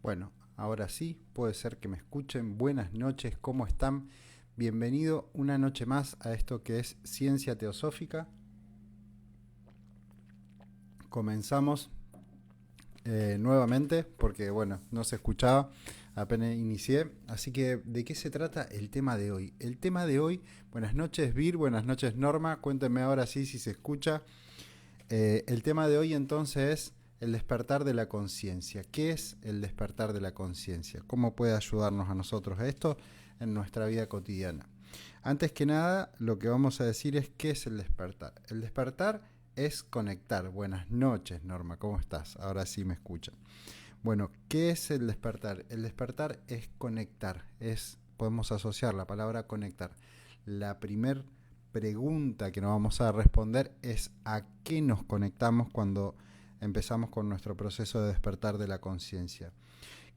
Bueno, ahora sí, puede ser que me escuchen. Buenas noches, ¿cómo están? Bienvenido una noche más a esto que es Ciencia Teosófica. Comenzamos nuevamente porque, bueno, no se escuchaba, apenas inicié. Así que, ¿de qué se trata el tema de hoy? El tema de hoy, buenas noches Vir, buenas noches Norma, cuéntenme ahora sí si se escucha. El tema de hoy entonces es el despertar de la conciencia. ¿Qué es el despertar de la conciencia? ¿Cómo puede ayudarnos a nosotros esto en nuestra vida cotidiana? Antes que nada, lo que vamos a decir es qué es el despertar. El despertar es conectar. Buenas noches, Norma, ¿cómo estás? Ahora sí me escuchan. Bueno, ¿qué es el despertar? El despertar es conectar. Podemos asociar la palabra conectar. La primer pregunta que nos vamos a responder es ¿a qué nos conectamos cuando empezamos con nuestro proceso de despertar de la conciencia?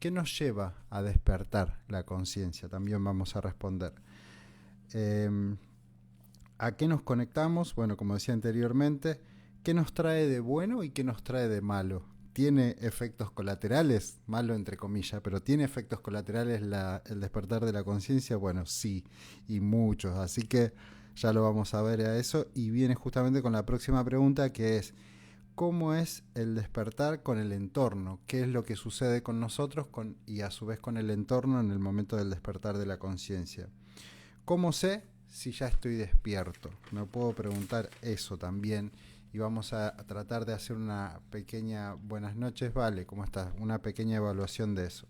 ¿Qué nos lleva a despertar la conciencia? También vamos a responder. Eh, ¿A qué nos conectamos? Bueno, como decía anteriormente, ¿qué nos trae de bueno y qué nos trae de malo? ¿Tiene efectos colaterales? Malo entre comillas, pero ¿tiene efectos colaterales el despertar de la conciencia? Bueno, sí, y muchos. Así que ya lo vamos a ver a eso. Y viene justamente con la próxima pregunta, que es ¿cómo es el despertar con el entorno? ¿Qué es lo que sucede con nosotros y a su vez con el entorno en el momento del despertar de la conciencia? ¿Cómo sé si ya estoy despierto? Me puedo preguntar eso también. Y vamos a tratar de hacer una pequeña, buenas noches, Vale, ¿cómo estás? Una pequeña evaluación de eso.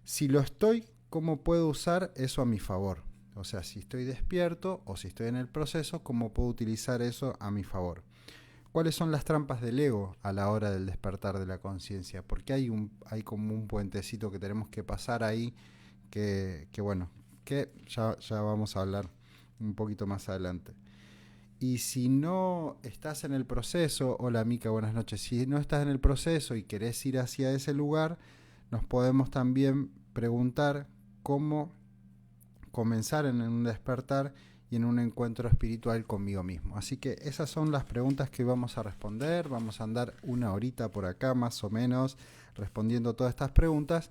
Si lo estoy, ¿cómo puedo usar eso a mi favor? O sea, si estoy despierto o si estoy en el proceso, ¿cómo puedo utilizar eso a mi favor? ¿Cuáles son las trampas del ego a la hora del despertar de la conciencia? Porque hay como un puentecito que tenemos que pasar ahí bueno, que ya vamos a hablar un poquito más adelante. Y si no estás en el proceso, hola Mica, buenas noches, si no estás en el proceso y querés ir hacia ese lugar, nos podemos también preguntar cómo comenzar en un despertar y en un encuentro espiritual conmigo mismo. Así que esas son las preguntas que vamos a responder. Vamos a andar una horita por acá más o menos respondiendo todas estas preguntas,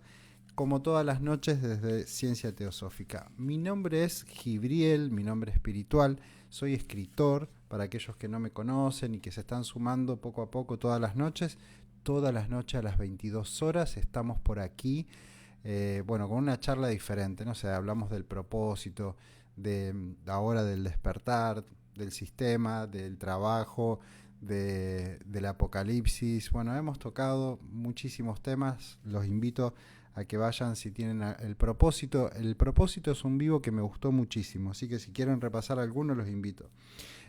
como todas las noches desde Ciencia Teosófica. Mi nombre es Gibriel, mi nombre espiritual, soy escritor, para aquellos que no me conocen y que se están sumando poco a poco todas las noches a las 22 horas estamos por aquí, bueno, con una charla diferente, no sé, hablamos del propósito, de ahora del despertar, del sistema, del trabajo, del apocalipsis. Bueno, hemos tocado muchísimos temas, los invito a que vayan si tienen el propósito. El propósito es un vivo que me gustó muchísimo, así que si quieren repasar alguno los invito.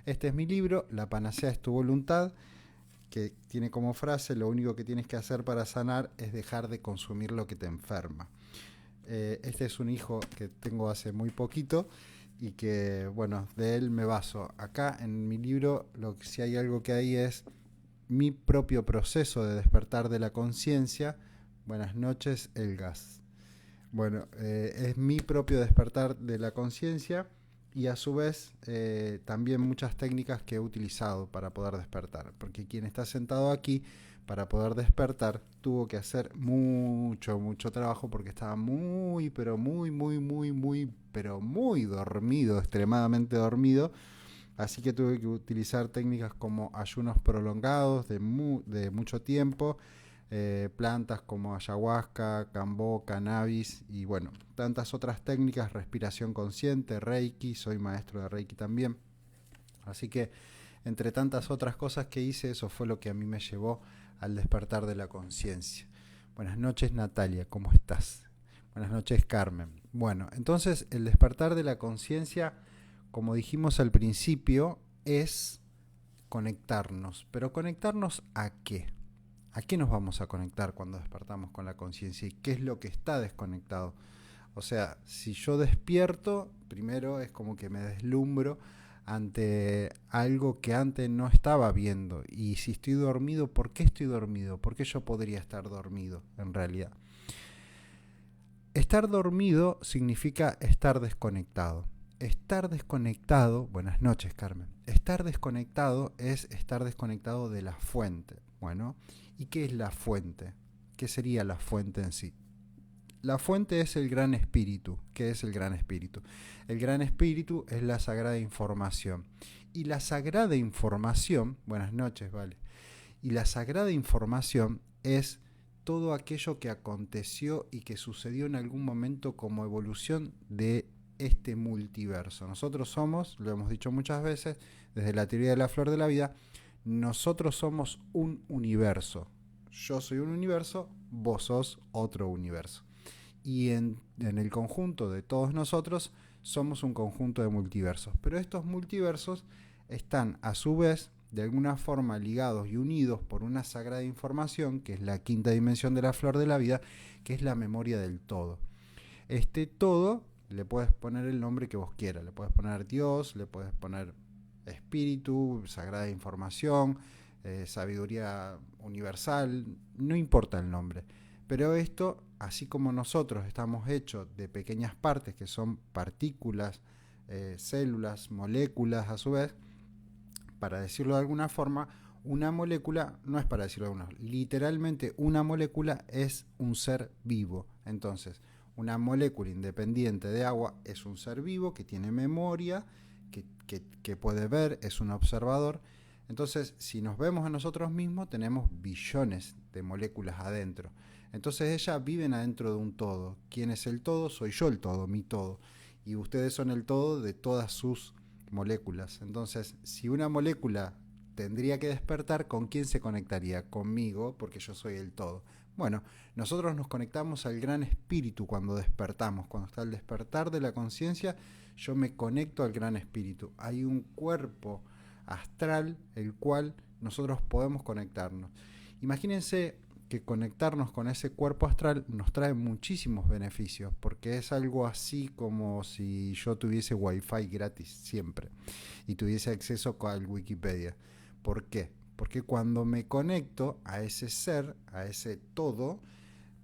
Este es mi libro, La panacea es tu voluntad, que tiene como frase: lo único que tienes que hacer para sanar es dejar de consumir lo que te enferma. Este es un hijo que tengo hace muy poquito y que, bueno, de él me baso. Acá en mi libro, si hay algo que hay es mi propio proceso de despertar de la conciencia. Buenas noches, Elgas. Bueno, es mi propio despertar de la conciencia y a su vez también muchas técnicas que he utilizado para poder despertar. Porque quien está sentado aquí para poder despertar tuvo que hacer mucho trabajo porque estaba muy, pero pero muy dormido, extremadamente dormido. Así que tuve que utilizar técnicas como ayunos prolongados de mucho tiempo, plantas como ayahuasca, cambó, cannabis y bueno, tantas otras técnicas, respiración consciente, reiki, soy maestro de reiki también. Así que entre tantas otras cosas que hice, eso fue lo que a mí me llevó al despertar de la conciencia. Buenas noches Natalia, ¿cómo estás? Buenas noches Carmen. Bueno, entonces el despertar de la conciencia, como dijimos al principio, es conectarnos. ¿Pero conectarnos a qué? ¿A qué nos vamos a conectar cuando despertamos con la conciencia? ¿Y qué es lo que está desconectado? O sea, si yo despierto, primero es como que me deslumbro ante algo que antes no estaba viendo. Y si estoy dormido, ¿por qué estoy dormido? ¿Por qué yo podría estar dormido en realidad? Estar dormido significa estar desconectado. Estar desconectado, buenas noches Carmen, estar desconectado es estar desconectado de la fuente. Bueno, ¿y qué es la fuente? ¿qué sería la fuente en sí? La fuente es el gran espíritu. ¿Qué es el gran espíritu? El gran espíritu es la sagrada información. Y la sagrada información, buenas noches, vale. Y la sagrada información es todo aquello que aconteció y que sucedió en algún momento como evolución de este multiverso. Nosotros somos, lo hemos dicho muchas veces, desde la teoría de la flor de la vida, nosotros somos un universo. Yo soy un universo, vos sos otro universo. Y en el conjunto de todos nosotros somos un conjunto de multiversos. Pero estos multiversos están a su vez de alguna forma ligados y unidos por una sagrada información, que es la quinta dimensión de la flor de la vida, que es la memoria del todo. Este todo le puedes poner el nombre que vos quieras. Le puedes poner Dios, le puedes poner espíritu, sagrada información, sabiduría universal, no importa el nombre. Pero esto, así como nosotros estamos hechos de pequeñas partes que son partículas, células, moléculas a su vez, para decirlo de alguna forma, una molécula, no es para decirlo de alguna forma, literalmente una molécula es un ser vivo. Entonces, una molécula independiente de agua es un ser vivo que tiene memoria, que puede ver, es un observador. Entonces, si nos vemos a nosotros mismos, tenemos billones de moléculas adentro. Entonces ellas viven adentro de un todo. ¿Quién es el todo? Soy yo el todo, mi todo. Y ustedes son el todo de todas sus moléculas. Entonces, si una molécula tendría que despertar, ¿con quién se conectaría? Conmigo, porque yo soy el todo. Bueno, nosotros nos conectamos al gran espíritu cuando despertamos. Cuando está el despertar de la conciencia, yo me conecto al gran espíritu. Hay un cuerpo astral el cual nosotros podemos conectarnos. Imagínense que conectarnos con ese cuerpo astral nos trae muchísimos beneficios, porque es algo así como si yo tuviese wifi gratis siempre y tuviese acceso al Wikipedia. ¿Por qué? Porque cuando me conecto a ese ser, a ese todo,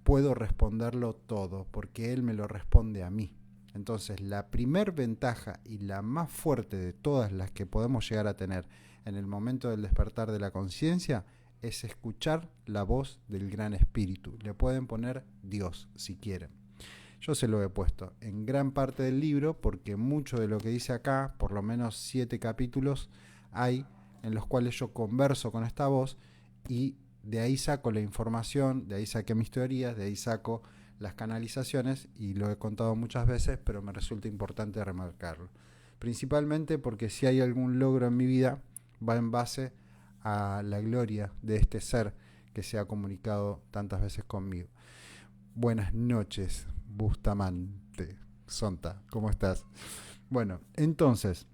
puedo responderlo todo, porque él me lo responde a mí. Entonces, la primer ventaja y la más fuerte de todas las que podemos llegar a tener en el momento del despertar de la conciencia es escuchar la voz del gran espíritu. Le pueden poner Dios si quieren. Yo se lo he puesto en gran parte del libro porque mucho de lo que dice acá, por lo menos 7 capítulos, hay en los cuales yo converso con esta voz y de ahí saco la información, de ahí saqué mis teorías, de ahí saco las canalizaciones y lo he contado muchas veces, pero me resulta importante remarcarlo. Principalmente porque si hay algún logro en mi vida, va en base a la gloria de este ser que se ha comunicado tantas veces conmigo. Buenas noches, Bustamante Sonta, ¿cómo estás? Bueno, entonces,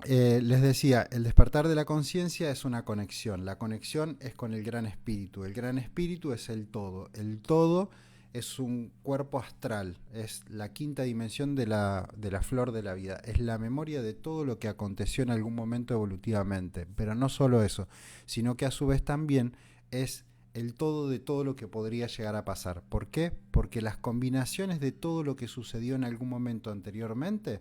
les decía, el despertar de la conciencia es una conexión. La conexión es con el gran espíritu. El gran espíritu es el todo. El todo es un cuerpo astral, es la quinta dimensión de la flor de la vida, es la memoria de todo lo que aconteció en algún momento evolutivamente, pero no solo eso, sino que a su vez también es el todo de todo lo que podría llegar a pasar. ¿Por qué? Porque las combinaciones de todo lo que sucedió en algún momento anteriormente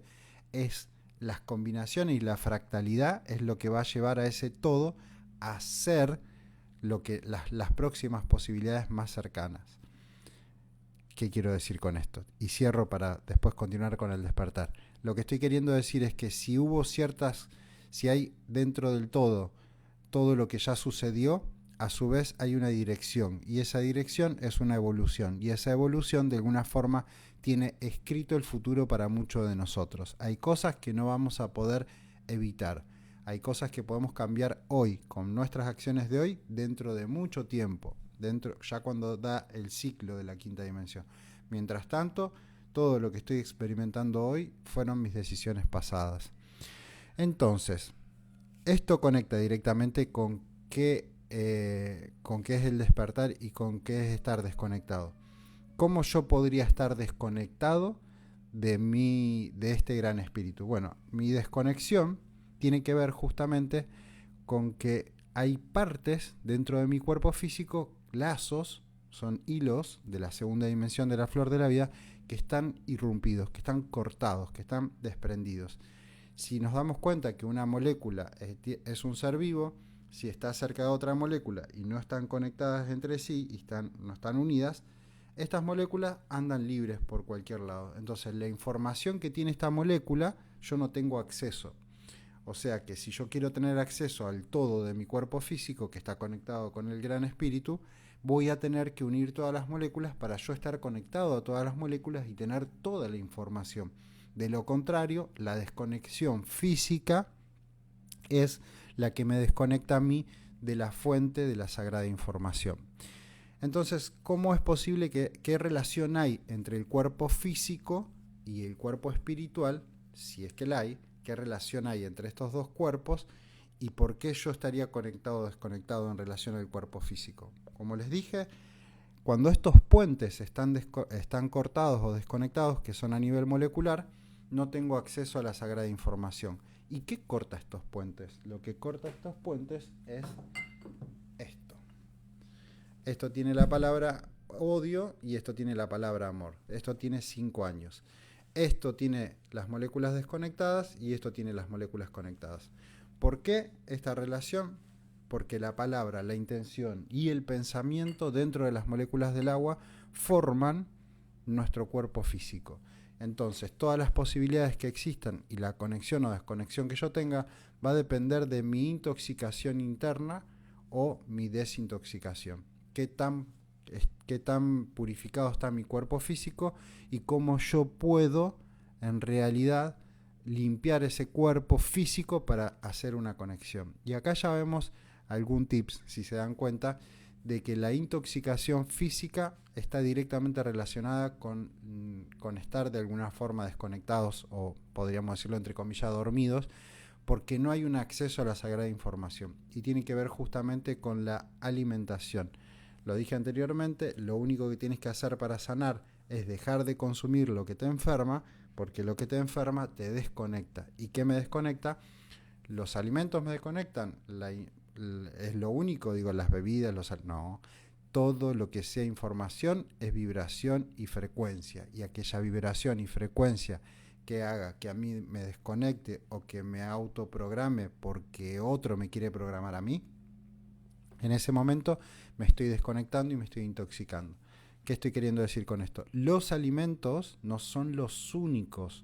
es las combinaciones y la fractalidad es lo que va a llevar a ese todo a ser lo que las próximas posibilidades más cercanas. ¿Qué quiero decir con esto? Y cierro para después continuar con el despertar. Lo que estoy queriendo decir es que si hay dentro del todo lo que ya sucedió, a su vez hay una dirección, y esa dirección es una evolución, y esa evolución de alguna forma tiene escrito el futuro para muchos de nosotros. Hay cosas que no vamos a poder evitar, hay cosas que podemos cambiar hoy, con nuestras acciones de hoy, dentro de mucho tiempo. Ya cuando da el ciclo de la quinta dimensión. Mientras tanto, todo lo que estoy experimentando hoy fueron mis decisiones pasadas. Entonces, esto conecta directamente con qué es el despertar y con qué es estar desconectado. ¿Cómo yo podría estar desconectado de este gran espíritu? Bueno, mi desconexión tiene que ver justamente con que hay partes dentro de mi cuerpo físico, lazos, son hilos de la segunda dimensión de la flor de la vida, que están irrumpidos, que están cortados, que están desprendidos. Si nos damos cuenta que una molécula es un ser vivo, si está cerca de otra molécula y no están conectadas entre sí y no están unidas, estas moléculas andan libres por cualquier lado. Entonces la información que tiene esta molécula yo no tengo acceso. O sea que si yo quiero tener acceso al todo de mi cuerpo físico que está conectado con el gran espíritu, voy a tener que unir todas las moléculas para yo estar conectado a todas las moléculas y tener toda la información. De lo contrario, la desconexión física es la que me desconecta a mí de la fuente de la sagrada información. Entonces, ¿cómo es posible qué relación hay entre el cuerpo físico y el cuerpo espiritual, si es que la hay? ¿Qué relación hay entre estos dos cuerpos y por qué yo estaría conectado o desconectado en relación al cuerpo físico? Como les dije, cuando estos puentes están cortados o desconectados, que son a nivel molecular, no tengo acceso a la sagrada información. ¿Y qué corta estos puentes? Lo que corta estos puentes es esto. Esto tiene la palabra odio y esto tiene la palabra amor. Esto tiene 5 años. Esto tiene las moléculas desconectadas y esto tiene las moléculas conectadas. ¿Por qué esta relación? Porque la palabra, la intención y el pensamiento dentro de las moléculas del agua forman nuestro cuerpo físico. Entonces, todas las posibilidades que existan y la conexión o desconexión que yo tenga va a depender de mi intoxicación interna o mi desintoxicación. Qué tan purificado está mi cuerpo físico y cómo yo puedo, en realidad, limpiar ese cuerpo físico para hacer una conexión. Y acá ya vemos algún tips, si se dan cuenta, de que la intoxicación física está directamente relacionada con estar de alguna forma desconectados o podríamos decirlo entre comillas dormidos, porque no hay un acceso a la sagrada información y tiene que ver justamente con la alimentación. Lo dije anteriormente, lo único que tienes que hacer para sanar es dejar de consumir lo que te enferma, porque lo que te enferma te desconecta. ¿Y qué me desconecta? Los alimentos me desconectan, es lo único, digo, las bebidas, no. Todo lo que sea información es vibración y frecuencia. Y aquella vibración y frecuencia que haga que a mí me desconecte o que me autoprograme porque otro me quiere programar a mí, en ese momento me estoy desconectando y me estoy intoxicando. ¿Qué estoy queriendo decir con esto? Los alimentos no son los únicos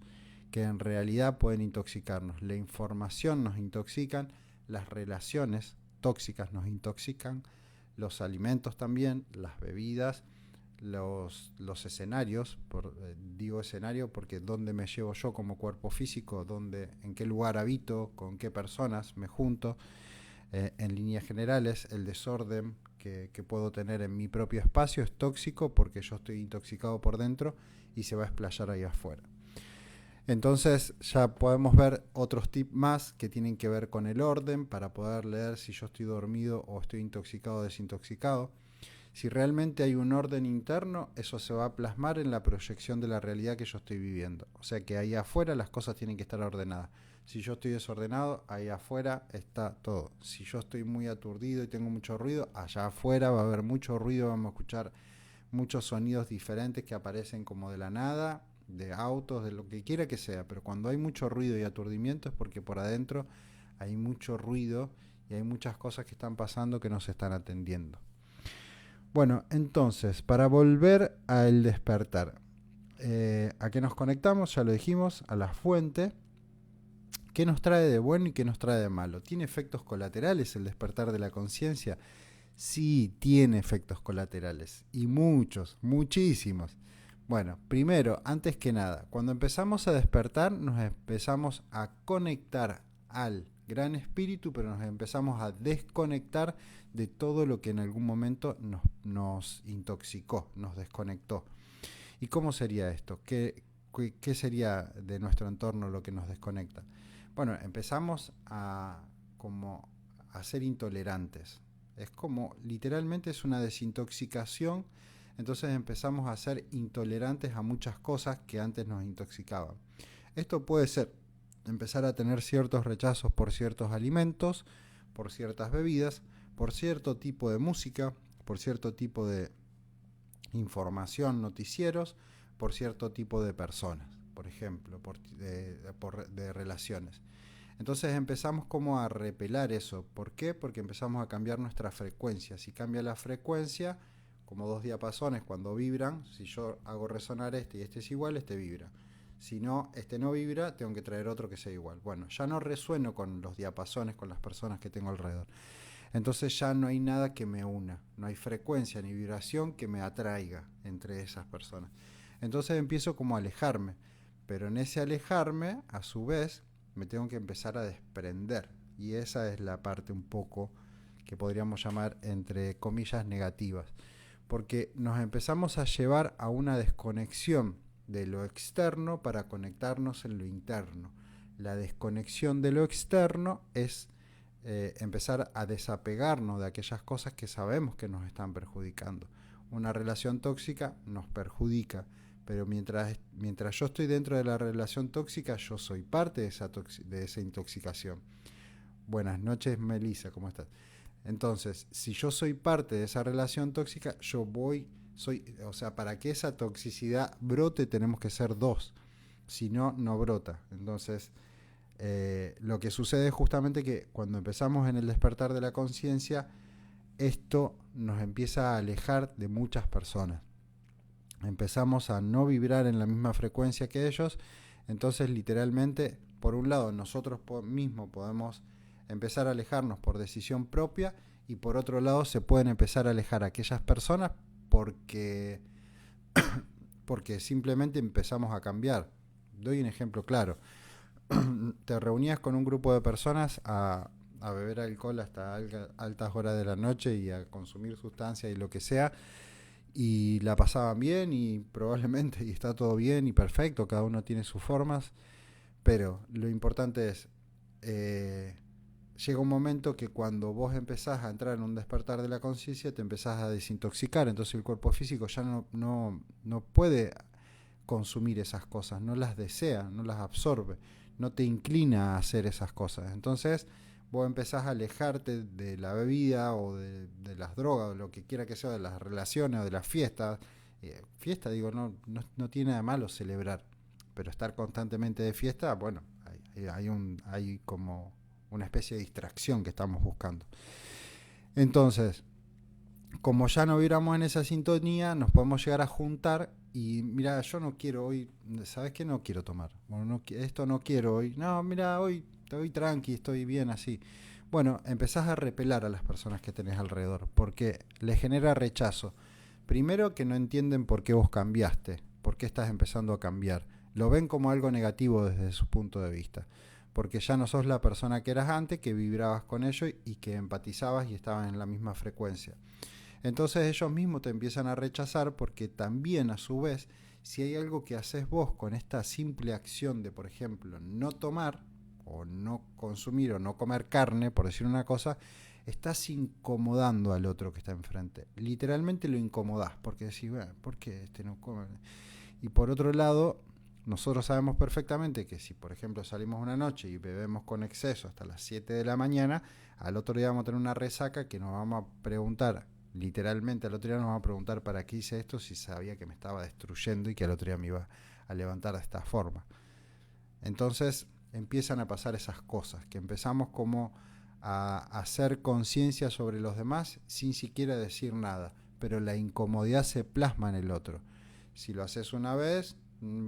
que en realidad pueden intoxicarnos. La información nos intoxican, las relaciones tóxicas nos intoxican, los alimentos también, las bebidas, los escenarios, digo escenario porque dónde me llevo yo como cuerpo físico, en qué lugar habito, con qué personas me junto, en líneas generales el desorden que puedo tener en mi propio espacio es tóxico porque yo estoy intoxicado por dentro y se va a explayar ahí afuera. Entonces ya podemos ver otros tips más que tienen que ver con el orden para poder leer si yo estoy dormido o estoy intoxicado o desintoxicado. Si realmente hay un orden interno, eso se va a plasmar en la proyección de la realidad que yo estoy viviendo. O sea que ahí afuera las cosas tienen que estar ordenadas. Si yo estoy desordenado, ahí afuera está todo. Si yo estoy muy aturdido y tengo mucho ruido, allá afuera va a haber mucho ruido, vamos a escuchar muchos sonidos diferentes que aparecen como de la nada, de autos, de lo que quiera que sea. Pero cuando hay mucho ruido y aturdimiento es porque por adentro hay mucho ruido y hay muchas cosas que están pasando que no se están atendiendo. Bueno, entonces, para volver al despertar, ¿a qué nos conectamos? Ya lo dijimos, a la fuente. ¿Qué nos trae de bueno y qué nos trae de malo? ¿Tiene efectos colaterales el despertar de la conciencia? Sí, tiene efectos colaterales. Y muchos, muchísimos. Bueno, primero, antes que nada, cuando empezamos a despertar, nos empezamos a conectar al gran espíritu, pero nos empezamos a desconectar de todo lo que en algún momento nos intoxicó, nos desconectó. ¿Y cómo sería esto? ¿Qué sería de nuestro entorno lo que nos desconecta? Bueno, empezamos a ser intolerantes. Es como, literalmente es una desintoxicación, entonces empezamos a ser intolerantes a muchas cosas que antes nos intoxicaban. Esto puede ser empezar a tener ciertos rechazos por ciertos alimentos, por ciertas bebidas, por cierto tipo de música, por cierto tipo de información, noticieros, por cierto tipo de personas, por ejemplo, de relaciones. Entonces empezamos como a repelar eso. ¿Por qué? Porque empezamos a cambiar nuestra frecuencia. Si cambia la frecuencia, como dos diapasones cuando vibran, si yo hago resonar y este es igual, este vibra. Si no, este no vibra, tengo que traer otro que sea igual. Bueno, ya no resueno con los diapasones, con las personas que tengo alrededor. Entonces ya no hay nada que me una, no hay frecuencia ni vibración que me atraiga entre esas personas. Entonces empiezo como a alejarme, pero en ese alejarme, a su vez, me tengo que empezar a desprender. Y esa es la parte un poco que podríamos llamar, entre comillas, negativas. Porque nos empezamos a llevar a una desconexión de lo externo para conectarnos en lo interno. La desconexión de lo externo es empezar a desapegarnos de aquellas cosas que sabemos que nos están perjudicando. Una relación tóxica nos perjudica, pero mientras yo estoy dentro de la relación tóxica, yo soy parte de esa intoxicación. Buenas noches, Melissa, ¿cómo estás? Entonces, si yo soy parte de esa relación tóxica, o sea, para que esa toxicidad brote tenemos que ser dos, si no, no brota. Entonces, lo que sucede es justamente que cuando empezamos en el despertar de la conciencia, esto nos empieza a alejar de muchas personas. Empezamos a no vibrar en la misma frecuencia que ellos, entonces literalmente, por un lado, nosotros mismos podemos empezar a alejarnos por decisión propia y por otro lado se pueden empezar a alejar a aquellas personas porque simplemente empezamos a cambiar. Doy un ejemplo claro. Te reunías con un grupo de personas a beber alcohol hasta altas horas de la noche y a consumir sustancias y lo que sea, y la pasaban bien y probablemente y está todo bien y perfecto, cada uno tiene sus formas, pero lo importante es, llega un momento que cuando vos empezás a entrar en un despertar de la conciencia, te empezás a desintoxicar, entonces el cuerpo físico ya no puede consumir esas cosas, no las desea, no las absorbe, no te inclina a hacer esas cosas. Entonces vos empezás a alejarte de la bebida o de las drogas, o lo que quiera que sea, de las relaciones o de las fiestas. Fiesta, digo, no tiene nada de malo celebrar, pero estar constantemente de fiesta, bueno, hay como una especie de distracción que estamos buscando. Entonces, como ya no vibramos en esa sintonía, nos podemos llegar a juntar y mira, yo no quiero hoy, ¿sabes qué? No quiero tomar. Bueno, esto no quiero hoy. No, mira, hoy estoy tranqui, estoy bien así. Bueno, empezás a repelar a las personas que tenés alrededor porque les genera rechazo. Primero, que no entienden por qué vos cambiaste, por qué estás empezando a cambiar. Lo ven como algo negativo desde su punto de vista, porque ya no sos la persona que eras antes, que vibrabas con ellos y que empatizabas y estabas en la misma frecuencia. Entonces ellos mismos te empiezan a rechazar porque también a su vez, si hay algo que haces vos con esta simple acción de, por ejemplo, no tomar o no consumir o no comer carne, por decir una cosa, estás incomodando al otro que está enfrente. Literalmente lo incomodás porque decís, bueno, ¿por qué este no come? Y por otro lado, nosotros sabemos perfectamente que si, por ejemplo, salimos una noche y bebemos con exceso hasta las 7 de la mañana, al otro día vamos a tener una resaca que nos vamos a preguntar, literalmente al otro día nos vamos a preguntar para qué hice esto si sabía que me estaba destruyendo y que al otro día me iba a levantar de esta forma. Entonces empiezan a pasar esas cosas, que empezamos como a hacer conciencia sobre los demás sin siquiera decir nada, pero la incomodidad se plasma en el otro. Si lo haces una vez,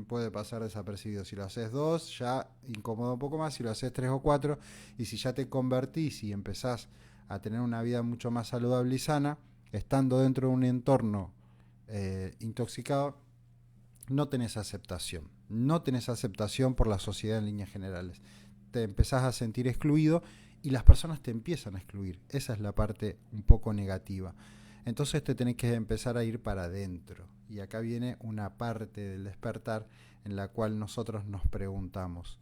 puede pasar desapercibido. Si lo haces dos, ya incomoda un poco más. Si lo haces tres o cuatro, y si ya te convertís y empezás a tener una vida mucho más saludable y sana, estando dentro de un entorno intoxicado, no tenés aceptación. No tenés aceptación por la sociedad en líneas generales. Te empezás a sentir excluido y las personas te empiezan a excluir. Esa es la parte un poco negativa. Entonces te tenés que empezar a ir para adentro. Y acá viene una parte del despertar en la cual nosotros nos preguntamos,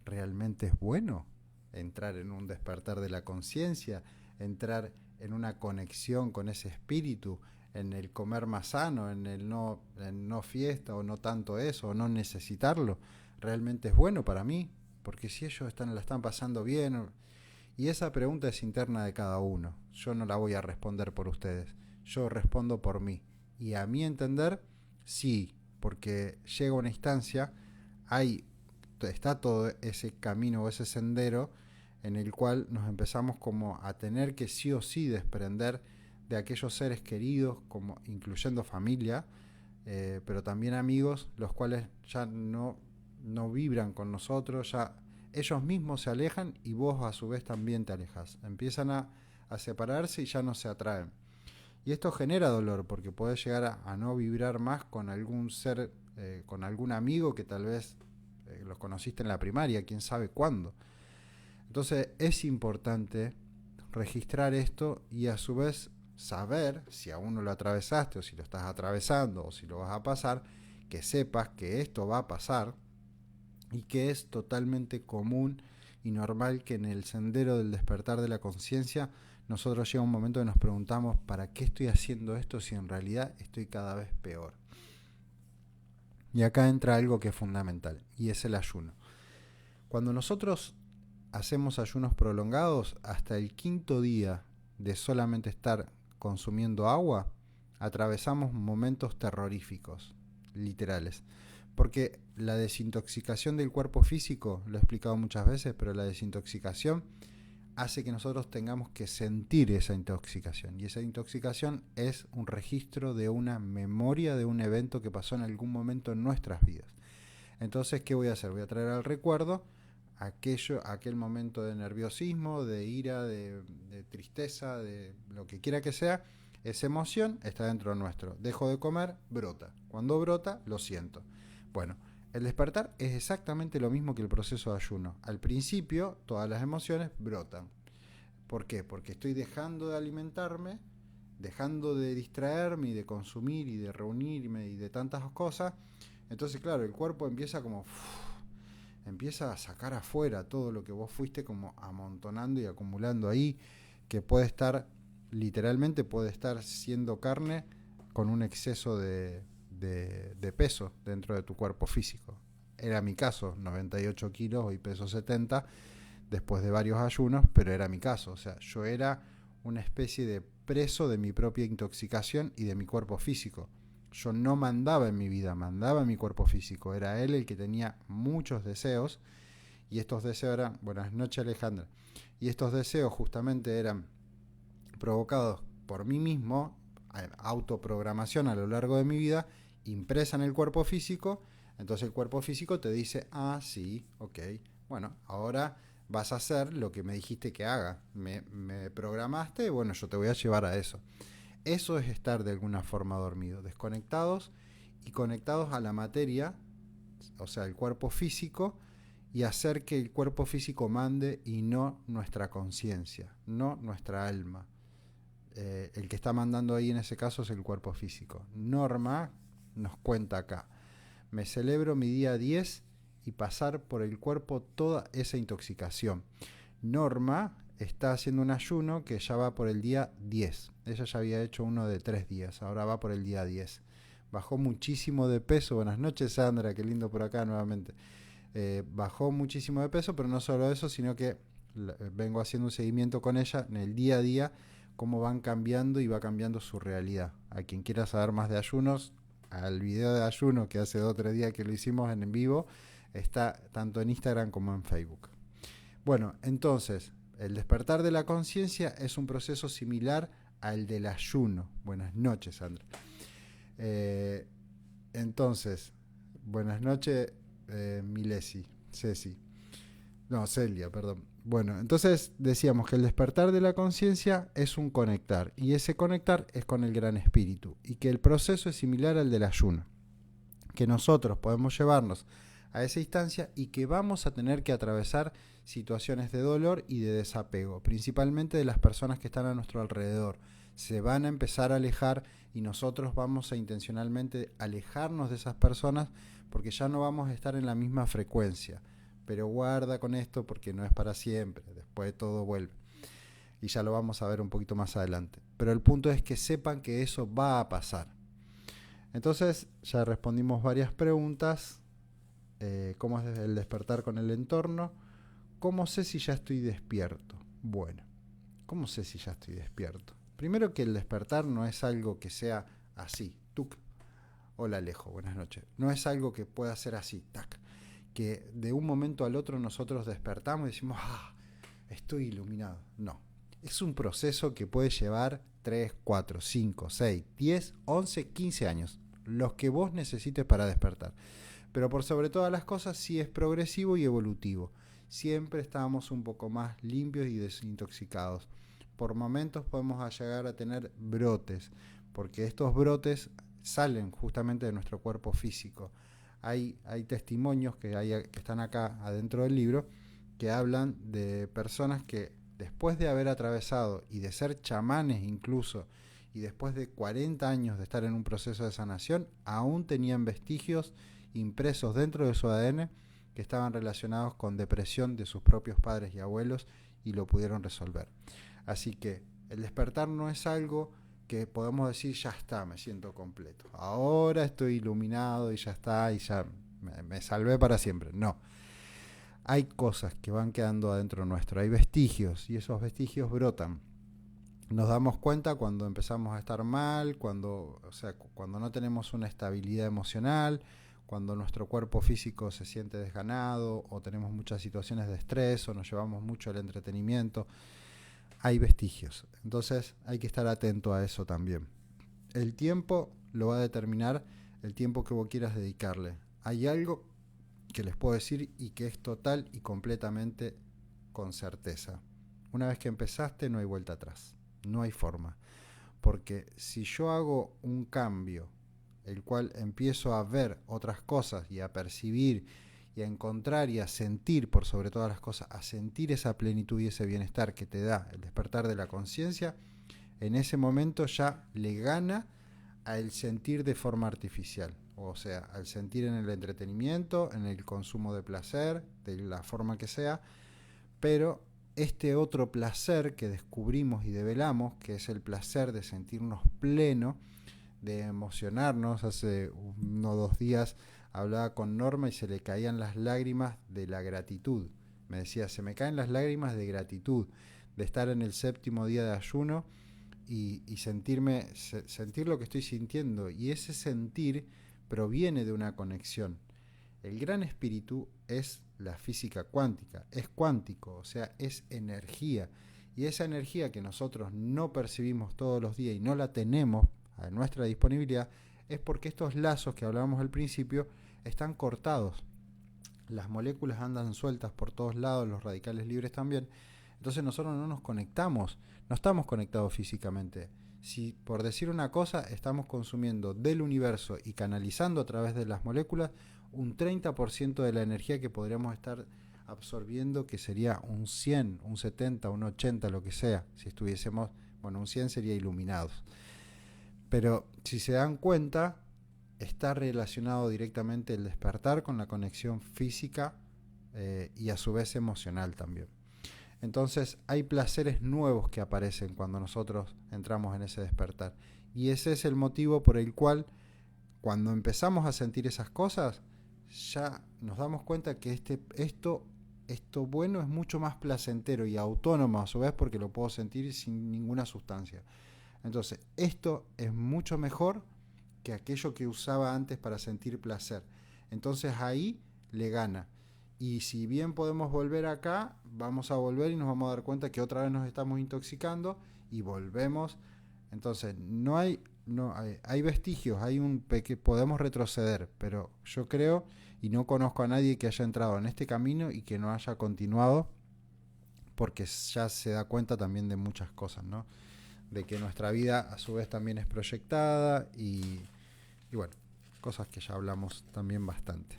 ¿realmente es bueno entrar en un despertar de la conciencia? Entrar en una conexión con ese espíritu, en el comer más sano, en no fiesta o no tanto eso, o no necesitarlo. ¿Realmente es bueno para mí? Porque si ellos la están pasando bien. Y esa pregunta es interna de cada uno. Yo no la voy a responder por ustedes. Yo respondo por mí. Y a mi entender, sí, porque llega una instancia, hay está todo ese camino o ese sendero en el cual nos empezamos como a tener que sí o sí desprender de aquellos seres queridos, como incluyendo familia, pero también amigos, los cuales ya no vibran con nosotros, ya ellos mismos se alejan y vos a su vez también te alejas. Empiezan a separarse y ya no se atraen. Y esto genera dolor porque podés llegar a no vibrar más con algún ser, con algún amigo que tal vez los conociste en la primaria, quién sabe cuándo. Entonces es importante registrar esto y a su vez saber si aún no lo atravesaste o si lo estás atravesando o si lo vas a pasar, que sepas que esto va a pasar y que es totalmente común y normal que en el sendero del despertar de la conciencia nosotros llega un momento que nos preguntamos ¿para qué estoy haciendo esto si en realidad estoy cada vez peor? Y acá entra algo que es fundamental y es el ayuno. Cuando nosotros hacemos ayunos prolongados, hasta el quinto día de solamente estar consumiendo agua, atravesamos momentos terroríficos, literales. Porque la desintoxicación del cuerpo físico, lo he explicado muchas veces, pero la desintoxicación hace que nosotros tengamos que sentir esa intoxicación. Y esa intoxicación es un registro de una memoria de un evento que pasó en algún momento en nuestras vidas. Entonces, ¿qué voy a hacer? Voy a traer al recuerdo aquel momento de nerviosismo, de ira, de tristeza, de lo que quiera que sea. Esa emoción está dentro nuestro. Dejo de comer, brota. Cuando brota, lo siento. Bueno, el despertar es exactamente lo mismo que el proceso de ayuno. Al principio, todas las emociones brotan. ¿Por qué? Porque estoy dejando de alimentarme, dejando de distraerme y de consumir y de reunirme y de tantas cosas. Entonces, claro, el cuerpo empieza empieza a sacar afuera todo lo que vos fuiste como amontonando y acumulando ahí, que literalmente puede estar siendo carne con un exceso de peso dentro de tu cuerpo físico. Era mi caso, 98 kilos, hoy peso 70, después de varios ayunos, pero era mi caso. O sea, yo era una especie de preso de mi propia intoxicación y de mi cuerpo físico. Yo no mandaba en mi vida, mandaba en mi cuerpo físico. Era él el que tenía muchos deseos y estos deseos eran, buenas noches Alejandra, y estos deseos justamente eran provocados por mí mismo, autoprogramación a lo largo de mi vida, impresa en el cuerpo físico. Entonces el cuerpo físico te dice, ah, sí, ok, bueno, ahora vas a hacer lo que me dijiste que haga. Me programaste, bueno, yo te voy a llevar a eso. Eso es estar de alguna forma dormido, desconectados y conectados a la materia, o sea, el cuerpo físico, y hacer que el cuerpo físico mande y no nuestra conciencia, no nuestra alma. El que está mandando ahí en ese caso es el cuerpo físico. Norma nos cuenta acá, me celebro mi día 10 y pasar por el cuerpo toda esa intoxicación. Norma está haciendo un ayuno que ya va por el día 10. Ella ya había hecho uno de 3 días, ahora va por el día 10. Bajó muchísimo de peso. Buenas noches, Sandra, qué lindo por acá nuevamente. Bajó muchísimo de peso, pero no solo eso, sino que vengo haciendo un seguimiento con ella en el día a día, cómo van cambiando y va cambiando su realidad. A quien quiera saber más de ayunos, al video de ayuno que hace 2 o 3 días que lo hicimos en vivo, está tanto en Instagram como en Facebook. Bueno, entonces, el despertar de la conciencia es un proceso similar al del ayuno. Buenas noches, Sandra. Entonces, buenas noches, Milesi, Ceci. No, Celia, perdón. Bueno, entonces decíamos que el despertar de la conciencia es un conectar, y ese conectar es con el gran espíritu, y que el proceso es similar al del ayuno, que nosotros podemos llevarnos a esa instancia y que vamos a tener que atravesar situaciones de dolor y de desapego, principalmente de las personas que están a nuestro alrededor. Se van a empezar a alejar y nosotros vamos a intencionalmente alejarnos de esas personas porque ya no vamos a estar en la misma frecuencia. Pero guarda con esto porque no es para siempre, después todo vuelve. Y ya lo vamos a ver un poquito más adelante. Pero el punto es que sepan que eso va a pasar. Entonces ya respondimos varias preguntas. ¿Cómo es el despertar con el entorno? ¿Cómo sé si ya estoy despierto? Bueno, ¿cómo sé si ya estoy despierto? Primero que el despertar no es algo que sea así, tuc. Hola Alejo, buenas noches. No es algo que pueda ser así, tac. que de un momento al otro nosotros despertamos y decimos, estoy iluminado. No, es un proceso que puede llevar 3, 4, 5, 6, 10, 11, 15 años, los que vos necesites para despertar. Pero por sobre todas las cosas sí es progresivo y evolutivo. Siempre estamos un poco más limpios y desintoxicados. Por momentos podemos llegar a tener brotes, porque estos brotes salen justamente de nuestro cuerpo físico. Hay testimonios que están acá adentro del libro que hablan de personas que después de haber atravesado y de ser chamanes incluso, y después de 40 años de estar en un proceso de sanación, aún tenían vestigios impresos dentro de su ADN que estaban relacionados con depresión de sus propios padres y abuelos y lo pudieron resolver. Así que el despertar no es algo que podemos decir, ya está, me siento completo. Ahora estoy iluminado y ya está, y ya me salvé para siempre. No. Hay cosas que van quedando adentro nuestro, hay vestigios y esos vestigios brotan. Nos damos cuenta cuando empezamos a estar mal, cuando no tenemos una estabilidad emocional, cuando nuestro cuerpo físico se siente desganado o tenemos muchas situaciones de estrés o nos llevamos mucho al entretenimiento. Hay vestigios, entonces hay que estar atento a eso también. El tiempo lo va a determinar el tiempo que vos quieras dedicarle. Hay algo que les puedo decir y que es total y completamente con certeza. Una vez que empezaste no hay vuelta atrás, no hay forma. Porque si yo hago un cambio, el cual empiezo a ver otras cosas y a percibir y a encontrar y a sentir, por sobre todas las cosas, a sentir esa plenitud y ese bienestar que te da el despertar de la conciencia, en ese momento ya le gana al sentir de forma artificial. O sea, al sentir en el entretenimiento, en el consumo de placer, de la forma que sea, pero este otro placer que descubrimos y develamos, que es el placer de sentirnos pleno, de emocionarnos. Hace 1 o 2 días hablaba con Norma y se le caían las lágrimas de la gratitud. Me decía, se me caen las lágrimas de gratitud, de estar en el 7º día de ayuno y sentir lo que estoy sintiendo. Y ese sentir proviene de una conexión. El gran espíritu es la física cuántica, es cuántico, o sea, es energía. Y esa energía que nosotros no percibimos todos los días y no la tenemos a nuestra disponibilidad, es porque estos lazos que hablábamos al principio están cortados. Las moléculas andan sueltas por todos lados, los radicales libres también. Entonces nosotros no nos conectamos, no estamos conectados físicamente. Si por decir una cosa estamos consumiendo del universo y canalizando a través de las moléculas un 30% de la energía que podríamos estar absorbiendo, que sería un 100, un 70, un 80, lo que sea. Si estuviésemos, un 100 sería iluminados. Pero si se dan cuenta, está relacionado directamente el despertar con la conexión física y a su vez emocional también. Entonces hay placeres nuevos que aparecen cuando nosotros entramos en ese despertar. Y ese es el motivo por el cual cuando empezamos a sentir esas cosas, ya nos damos cuenta que esto bueno es mucho más placentero y autónomo a su vez porque lo puedo sentir sin ninguna sustancia. Entonces, esto es mucho mejor que aquello que usaba antes para sentir placer. Entonces ahí le gana. Y si bien podemos volver acá, vamos a volver y nos vamos a dar cuenta que otra vez nos estamos intoxicando y volvemos. Entonces, hay vestigios, podemos retroceder, pero yo creo y no conozco a nadie que haya entrado en este camino y que no haya continuado, porque ya se da cuenta también de muchas cosas, ¿no? De que nuestra vida a su vez también es proyectada y bueno, cosas que ya hablamos también bastante.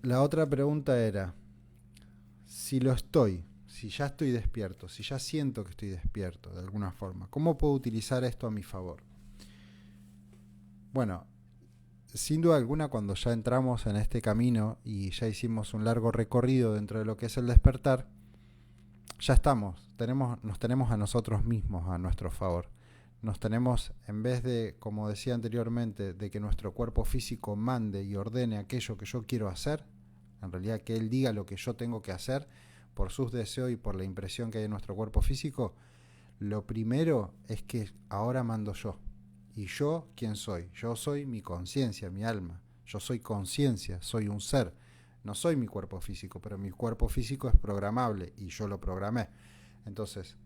La otra pregunta era, si ya estoy despierto, si ya siento que estoy despierto de alguna forma, ¿cómo puedo utilizar esto a mi favor? Bueno, sin duda alguna cuando ya entramos en este camino y ya hicimos un largo recorrido dentro de lo que es el despertar, ya nos tenemos a nosotros mismos a nuestro favor. Nos tenemos, en vez de, como decía anteriormente, de que nuestro cuerpo físico mande y ordene aquello que yo quiero hacer, en realidad que él diga lo que yo tengo que hacer por sus deseos y por la impresión que hay en nuestro cuerpo físico, lo primero es que ahora mando yo. ¿Y yo quién soy? Yo soy mi conciencia, mi alma. Yo soy conciencia, soy un ser. No soy mi cuerpo físico, pero mi cuerpo físico es programable y yo lo programé. Entonces,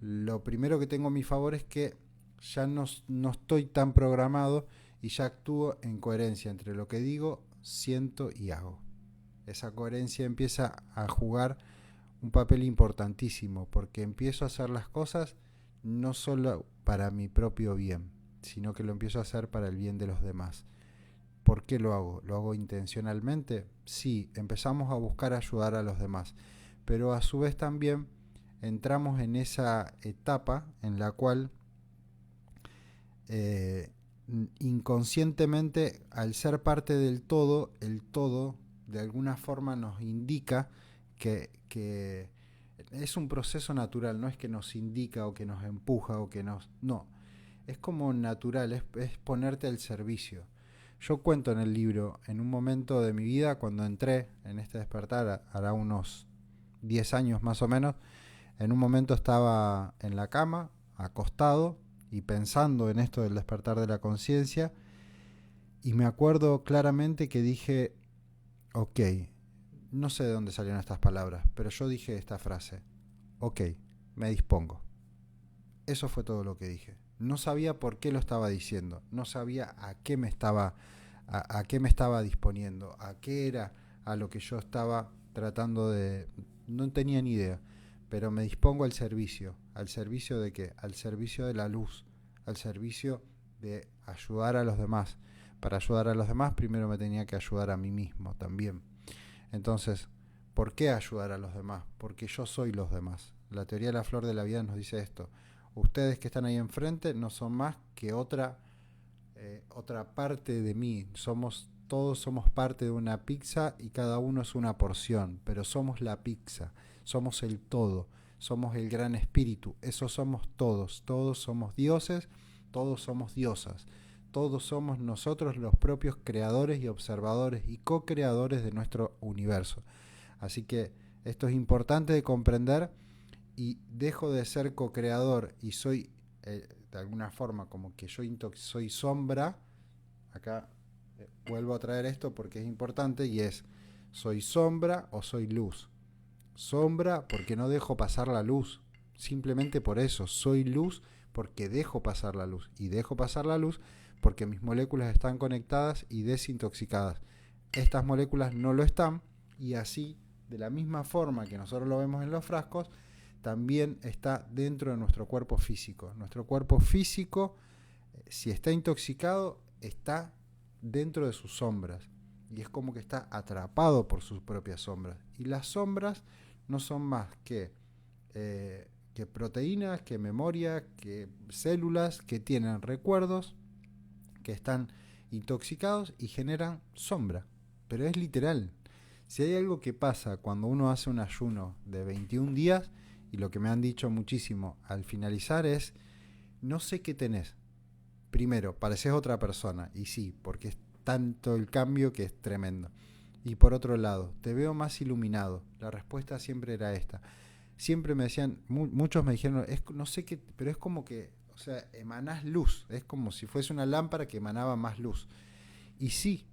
lo primero que tengo a mi favor es que ya no estoy tan programado y ya actúo en coherencia entre lo que digo, siento y hago. Esa coherencia empieza a jugar un papel importantísimo porque empiezo a hacer las cosas no solo para mi propio bien, sino que lo empiezo a hacer para el bien de los demás. ¿Por qué lo hago? ¿Lo hago intencionalmente? Sí, empezamos a buscar ayudar a los demás, pero a su vez también entramos en esa etapa en la cual eh, inconscientemente, al ser parte del todo, el todo de alguna forma nos indica que es un proceso natural, no es que nos indica o que nos empuja o que nos... No, es como natural, es ponerte al servicio. Yo cuento en el libro, en un momento de mi vida, cuando entré en este despertar, hará unos 10 años más o menos, en un momento estaba en la cama, acostado, y pensando en esto del despertar de la conciencia, y me acuerdo claramente que dije, ok, no sé de dónde salieron estas palabras, pero yo dije esta frase, ok, me dispongo. Eso fue todo lo que dije. No sabía por qué lo estaba diciendo, no sabía a qué me estaba disponiendo, a qué era a lo que yo estaba tratando de... No tenía ni idea, pero me dispongo al servicio de qué, al servicio de la luz, al servicio de ayudar a los demás. Para ayudar a los demás primero me tenía que ayudar a mí mismo también. Entonces, ¿por qué ayudar a los demás? Porque yo soy los demás. La teoría de la flor de la vida nos dice esto. Ustedes que están ahí enfrente no son más que otra parte de mí. Todos somos parte de una pizza y cada uno es una porción, pero somos la pizza, somos el todo, somos el gran espíritu, eso somos todos, todos somos dioses, todos somos diosas, todos somos nosotros los propios creadores y observadores y co-creadores de nuestro universo. Así que esto es importante de comprender y dejo de ser co-creador y soy de alguna forma como que yo soy sombra. Acá vuelvo a traer esto porque es importante y es, ¿soy sombra o soy luz? Sombra porque no dejo pasar la luz, simplemente por eso. Soy luz porque dejo pasar la luz, y dejo pasar la luz porque mis moléculas están conectadas y desintoxicadas. Estas moléculas no lo están, y así, de la misma forma que nosotros lo vemos en los frascos, también está dentro de nuestro cuerpo físico. Nuestro cuerpo físico, si está intoxicado, está dentro de sus sombras, y es como que está atrapado por sus propias sombras. Y las sombras no son más que proteínas, que memoria, que células que tienen recuerdos, que están intoxicados y generan sombra. Pero es literal. Si hay algo que pasa cuando uno hace un ayuno de 21 días, y lo que me han dicho muchísimo al finalizar es, no sé qué tenés. Primero, pareces otra persona, y sí, porque es tanto el cambio que es tremendo. Y por otro lado, te veo más iluminado. La respuesta siempre era esta. Siempre me decían, muchos me dijeron, no sé qué, pero es como que, o sea, emanás luz. Es como si fuese una lámpara que emanaba más luz. Y sí,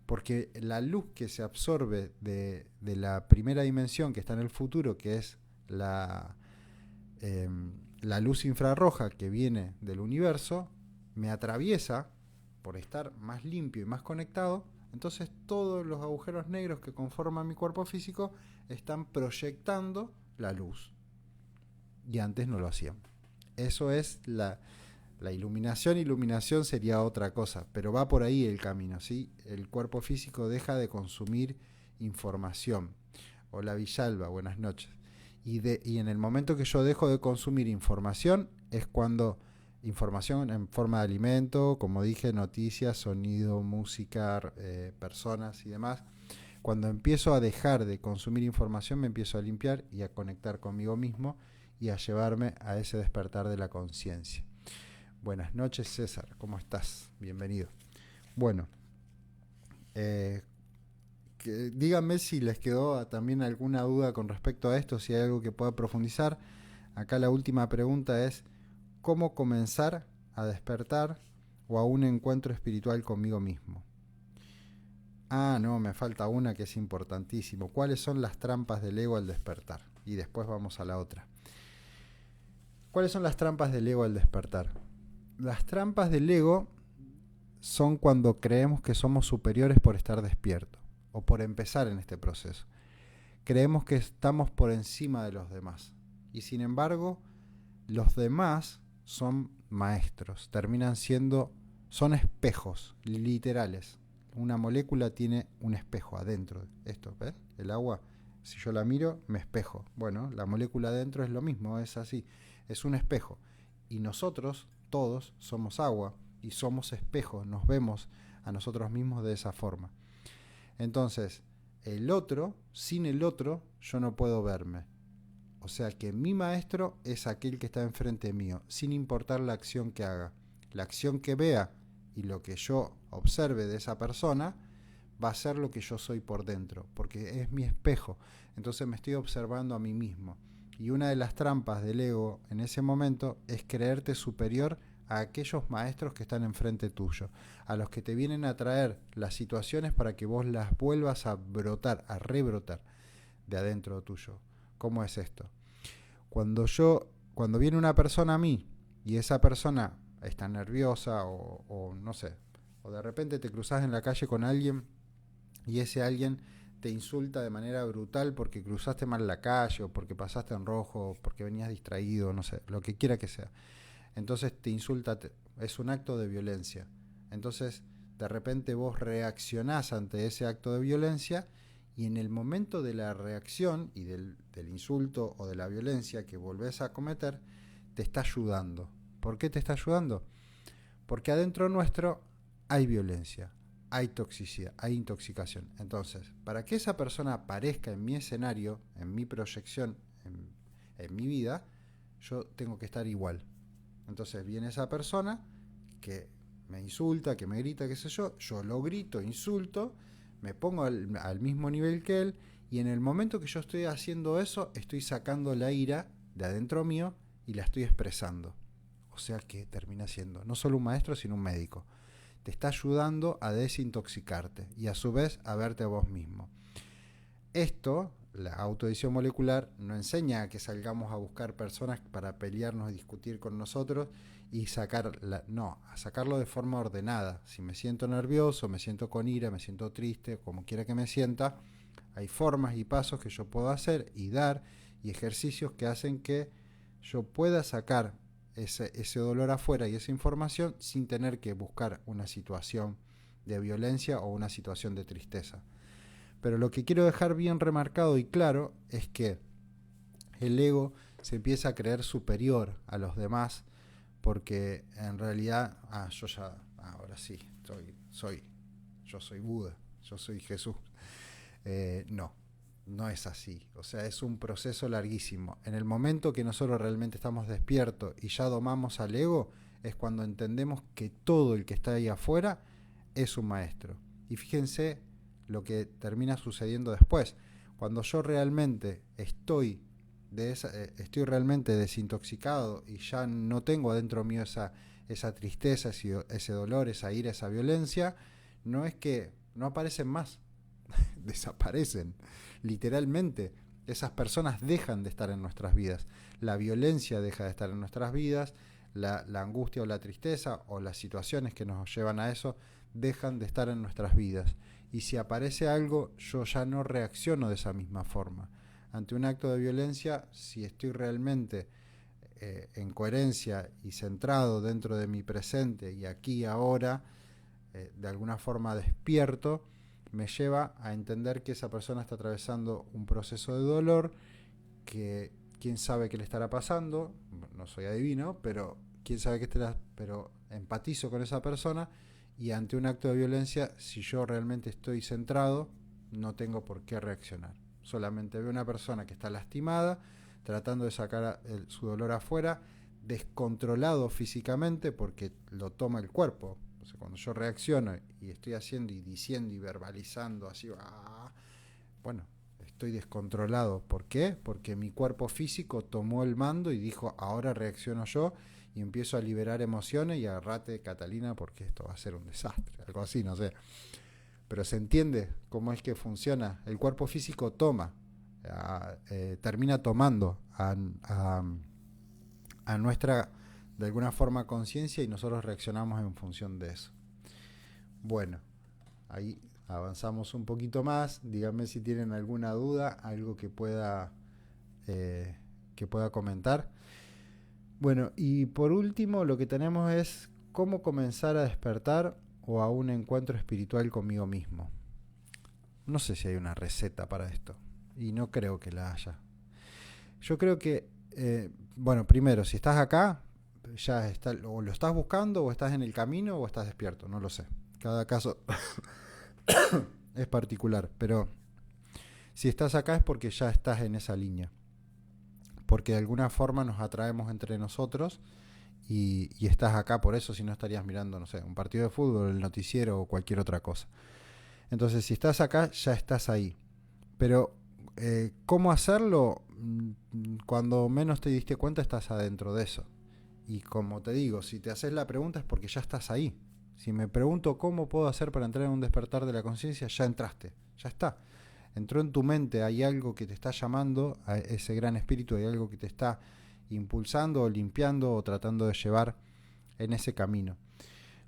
porque la luz que se absorbe de la primera dimensión que está en el futuro, que es la luz infrarroja que viene del universo, me atraviesa por estar más limpio y más conectado. Entonces todos los agujeros negros que conforman mi cuerpo físico están proyectando la luz, y antes no lo hacían. Eso es la iluminación. Iluminación sería otra cosa, pero va por ahí el camino, ¿sí? El cuerpo físico deja de consumir información. Hola Villalba, buenas noches. Y en el momento que yo dejo de consumir información es cuando información en forma de alimento, como dije, noticias, sonido, música, personas y demás. Cuando empiezo a dejar de consumir información, me empiezo a limpiar y a conectar conmigo mismo y a llevarme a ese despertar de la conciencia. Buenas noches, César, ¿cómo estás? Bienvenido. Bueno, díganme si les quedó también alguna duda con respecto a esto, si hay algo que pueda profundizar. Acá la última pregunta es, ¿cómo comenzar a despertar o a un encuentro espiritual conmigo mismo? Ah, no, me falta una que es importantísimo. ¿Cuáles son las trampas del ego al despertar? Y después vamos a la otra. ¿Cuáles son las trampas del ego al despertar? Las trampas del ego son cuando creemos que somos superiores por estar despiertos o por empezar en este proceso. Creemos que estamos por encima de los demás. Y sin embargo, los demás son maestros, son espejos literales. Una molécula tiene un espejo adentro. Esto, ¿ves? El agua, si yo la miro, me espejo. Bueno, la molécula adentro es lo mismo, es así. Es un espejo. Y nosotros, todos, somos agua y somos espejos. Nos vemos a nosotros mismos de esa forma. Entonces, el otro, sin el otro, yo no puedo verme. O sea que mi maestro es aquel que está enfrente mío, sin importar la acción que haga. La acción que vea y lo que yo observe de esa persona va a ser lo que yo soy por dentro, porque es mi espejo. Entonces me estoy observando a mí mismo. Y una de las trampas del ego en ese momento es creerte superior a aquellos maestros que están enfrente tuyo, a los que te vienen a traer las situaciones para que vos las vuelvas a brotar, a rebrotar de adentro tuyo. ¿Cómo es esto? Cuando viene una persona a mí y esa persona está nerviosa o no sé, o de repente te cruzas en la calle con alguien y ese alguien te insulta de manera brutal porque cruzaste mal la calle o porque pasaste en rojo o porque venías distraído, no sé, lo que quiera que sea. Entonces te insulta, es un acto de violencia. Entonces de repente vos reaccionás ante ese acto de violencia y en el momento de la reacción y del insulto o de la violencia que volvés a cometer, te está ayudando. ¿Por qué te está ayudando? Porque adentro nuestro hay violencia, hay toxicidad, hay intoxicación. Entonces, para que esa persona aparezca en mi escenario, en mi proyección, en mi vida, yo tengo que estar igual. Entonces viene esa persona que me insulta, que me grita, qué sé yo lo grito, insulto, me pongo al mismo nivel que él y en el momento que yo estoy haciendo eso, estoy sacando la ira de adentro mío y la estoy expresando. O sea que termina siendo no solo un maestro, sino un médico. Te está ayudando a desintoxicarte y a su vez a verte a vos mismo. Esto, la autoedición molecular, no enseña a que salgamos a buscar personas para pelearnos y discutir con nosotros y a sacarlo de forma ordenada. Si me siento nervioso, me siento con ira, me siento triste, como quiera que me sienta, hay formas y pasos que yo puedo hacer y dar y ejercicios que hacen que yo pueda sacar ese dolor afuera y esa información sin tener que buscar una situación de violencia o una situación de tristeza. Pero lo que quiero dejar bien remarcado y claro es que el ego se empieza a creer superior a los demás porque en realidad, ahora sí, yo soy Buda, yo soy Jesús. No, no es así. O sea, es un proceso larguísimo. En el momento que nosotros realmente estamos despiertos y ya domamos al ego, es cuando entendemos que todo el que está ahí afuera es un maestro. Y fíjense lo que termina sucediendo después. Cuando yo realmente estoy realmente desintoxicado y ya no tengo adentro mío esa tristeza, ese dolor, esa ira, esa violencia, no es que no aparecen más, desaparecen, literalmente. Esas personas dejan de estar en nuestras vidas, la violencia deja de estar en nuestras vidas, la angustia o la tristeza o las situaciones que nos llevan a eso dejan de estar en nuestras vidas. Y si aparece algo, yo ya no reacciono de esa misma forma. Ante un acto de violencia, si estoy realmente en coherencia y centrado dentro de mi presente y aquí y ahora, de alguna forma despierto, me lleva a entender que esa persona está atravesando un proceso de dolor, que quién sabe qué le estará pasando, no soy adivino, pero quién sabe qué estará, pero empatizo con esa persona y ante un acto de violencia, si yo realmente estoy centrado, no tengo por qué reaccionar. Solamente veo una persona que está lastimada, tratando de sacar su dolor afuera, descontrolado físicamente porque lo toma el cuerpo. O sea, cuando yo reacciono y estoy haciendo y diciendo y verbalizando así, bueno, estoy descontrolado. ¿Por qué? Porque mi cuerpo físico tomó el mando y dijo, ahora reacciono yo y empiezo a liberar emociones y agarrate, Catalina, porque esto va a ser un desastre. Algo así, no sé. pero se entiende cómo es que funciona. El cuerpo físico termina tomando a nuestra, de alguna forma, conciencia y nosotros reaccionamos en función de eso. Bueno, ahí avanzamos un poquito más. Díganme si tienen alguna duda, algo que pueda comentar. Bueno, y por último lo que tenemos es cómo comenzar a despertar o a un encuentro espiritual conmigo mismo. No sé si hay una receta para esto, y no creo que la haya. Yo creo que, bueno, primero, si estás acá, ya está, o lo estás buscando, o estás en el camino, o estás despierto, no lo sé. Cada caso es particular, pero si estás acá es porque ya estás en esa línea. Porque de alguna forma nos atraemos entre nosotros y estás acá por eso, si no estarías mirando, no sé, un partido de fútbol, el noticiero o cualquier otra cosa. Entonces, si estás acá, ya estás ahí. Pero, ¿cómo hacerlo? Cuando menos te diste cuenta, estás adentro de eso. Y como te digo, si te haces la pregunta es porque ya estás ahí. Si me pregunto cómo puedo hacer para entrar en un despertar de la conciencia, ya entraste, ya está. Entró en tu mente, hay algo que te está llamando, a ese gran espíritu, hay algo que te está impulsando o limpiando o tratando de llevar en ese camino.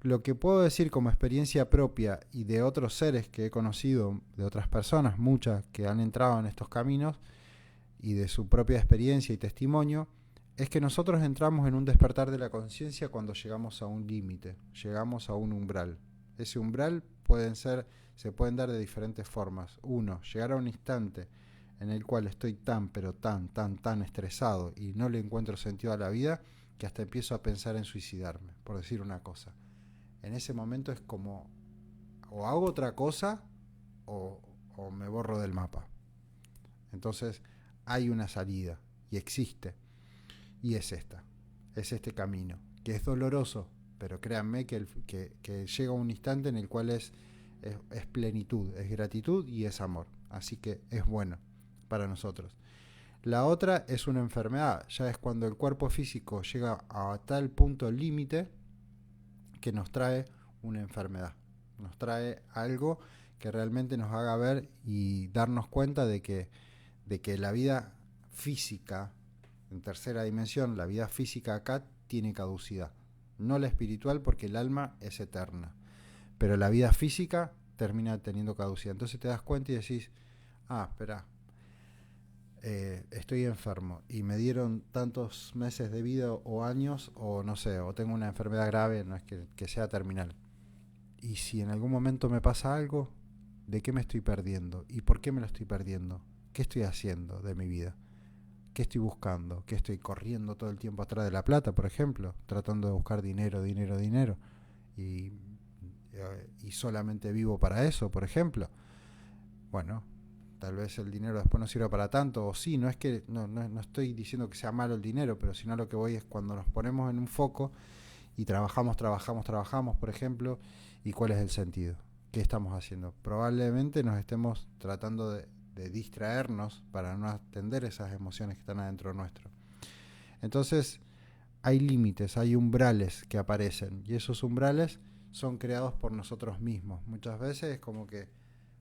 Lo que puedo decir como experiencia propia y de otros seres que he conocido, de otras personas, muchas que han entrado en estos caminos, y de su propia experiencia y testimonio, es que nosotros entramos en un despertar de la conciencia cuando llegamos a un límite, llegamos a un umbral. Ese umbral se pueden dar de diferentes formas. Uno, llegar a un instante en el cual estoy pero tan estresado y no le encuentro sentido a la vida que hasta empiezo a pensar en suicidarme, por decir una cosa. En ese momento es como, o hago otra cosa o me borro del mapa. Entonces hay una salida y existe. Y es este camino, que es doloroso, pero créanme que llega un instante en el cual es plenitud, es gratitud y es amor. Así que es bueno para nosotros. La otra es una enfermedad, ya es cuando el cuerpo físico llega a tal punto límite que nos trae una enfermedad, nos trae algo que realmente nos haga ver y darnos cuenta de que la vida física, en tercera dimensión, la vida física acá tiene caducidad. No la espiritual, porque el alma es eterna. Pero la vida física termina teniendo caducidad. Entonces te das cuenta y decís, espera, estoy enfermo y me dieron tantos meses de vida o años, o no sé, o tengo una enfermedad grave, no es que sea terminal. Y si en algún momento me pasa algo, ¿de qué me estoy perdiendo? ¿Y por qué me lo estoy perdiendo? ¿Qué estoy haciendo de mi vida? ¿Qué estoy buscando? ¿Qué estoy corriendo todo el tiempo atrás de la plata, por ejemplo? Tratando de buscar dinero. Y solamente vivo para eso, por ejemplo. Bueno, tal vez el dinero después no sirva para tanto, o sí, no es que no estoy diciendo que sea malo el dinero, pero sino lo que voy es cuando nos ponemos en un foco y trabajamos, por ejemplo, ¿y cuál es el sentido? ¿Qué estamos haciendo? Probablemente nos estemos tratando de distraernos para no atender esas emociones que están adentro nuestro. Entonces, hay límites, hay umbrales que aparecen, y esos umbrales son creados por nosotros mismos. Muchas veces es como que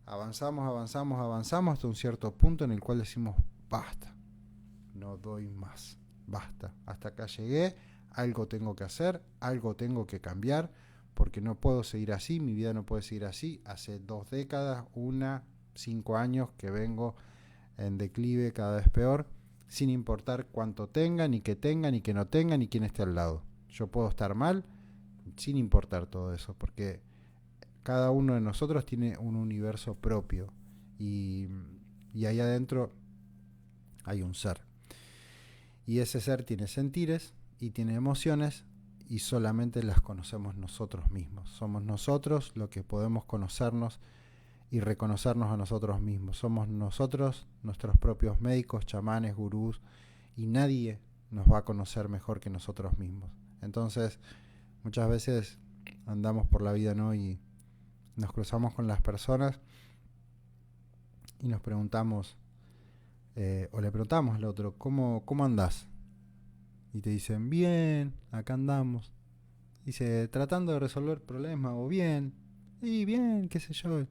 avanzamos hasta un cierto punto en el cual decimos, basta, no doy más, basta, hasta acá llegué, algo tengo que hacer, algo tengo que cambiar, porque no puedo seguir así, mi vida no puede seguir así. Hace 2 décadas, 5 años que vengo en declive cada vez peor, sin importar cuánto tenga, ni que no tenga, ni quién esté al lado. Yo puedo estar mal sin importar todo eso, porque cada uno de nosotros tiene un universo propio y ahí adentro hay un ser. Y ese ser tiene sentires y tiene emociones y solamente las conocemos nosotros mismos. Somos nosotros los que podemos conocernos y reconocernos a nosotros mismos. Somos nosotros, nuestros propios médicos, chamanes, gurús, y nadie nos va a conocer mejor que nosotros mismos. Entonces, muchas veces andamos por la vida, ¿no? Y nos cruzamos con las personas y nos preguntamos, o le preguntamos al otro, ¿cómo andás? Y te dicen, bien, acá andamos. Dice, tratando de resolver problemas, o bien, y bien, qué sé yo.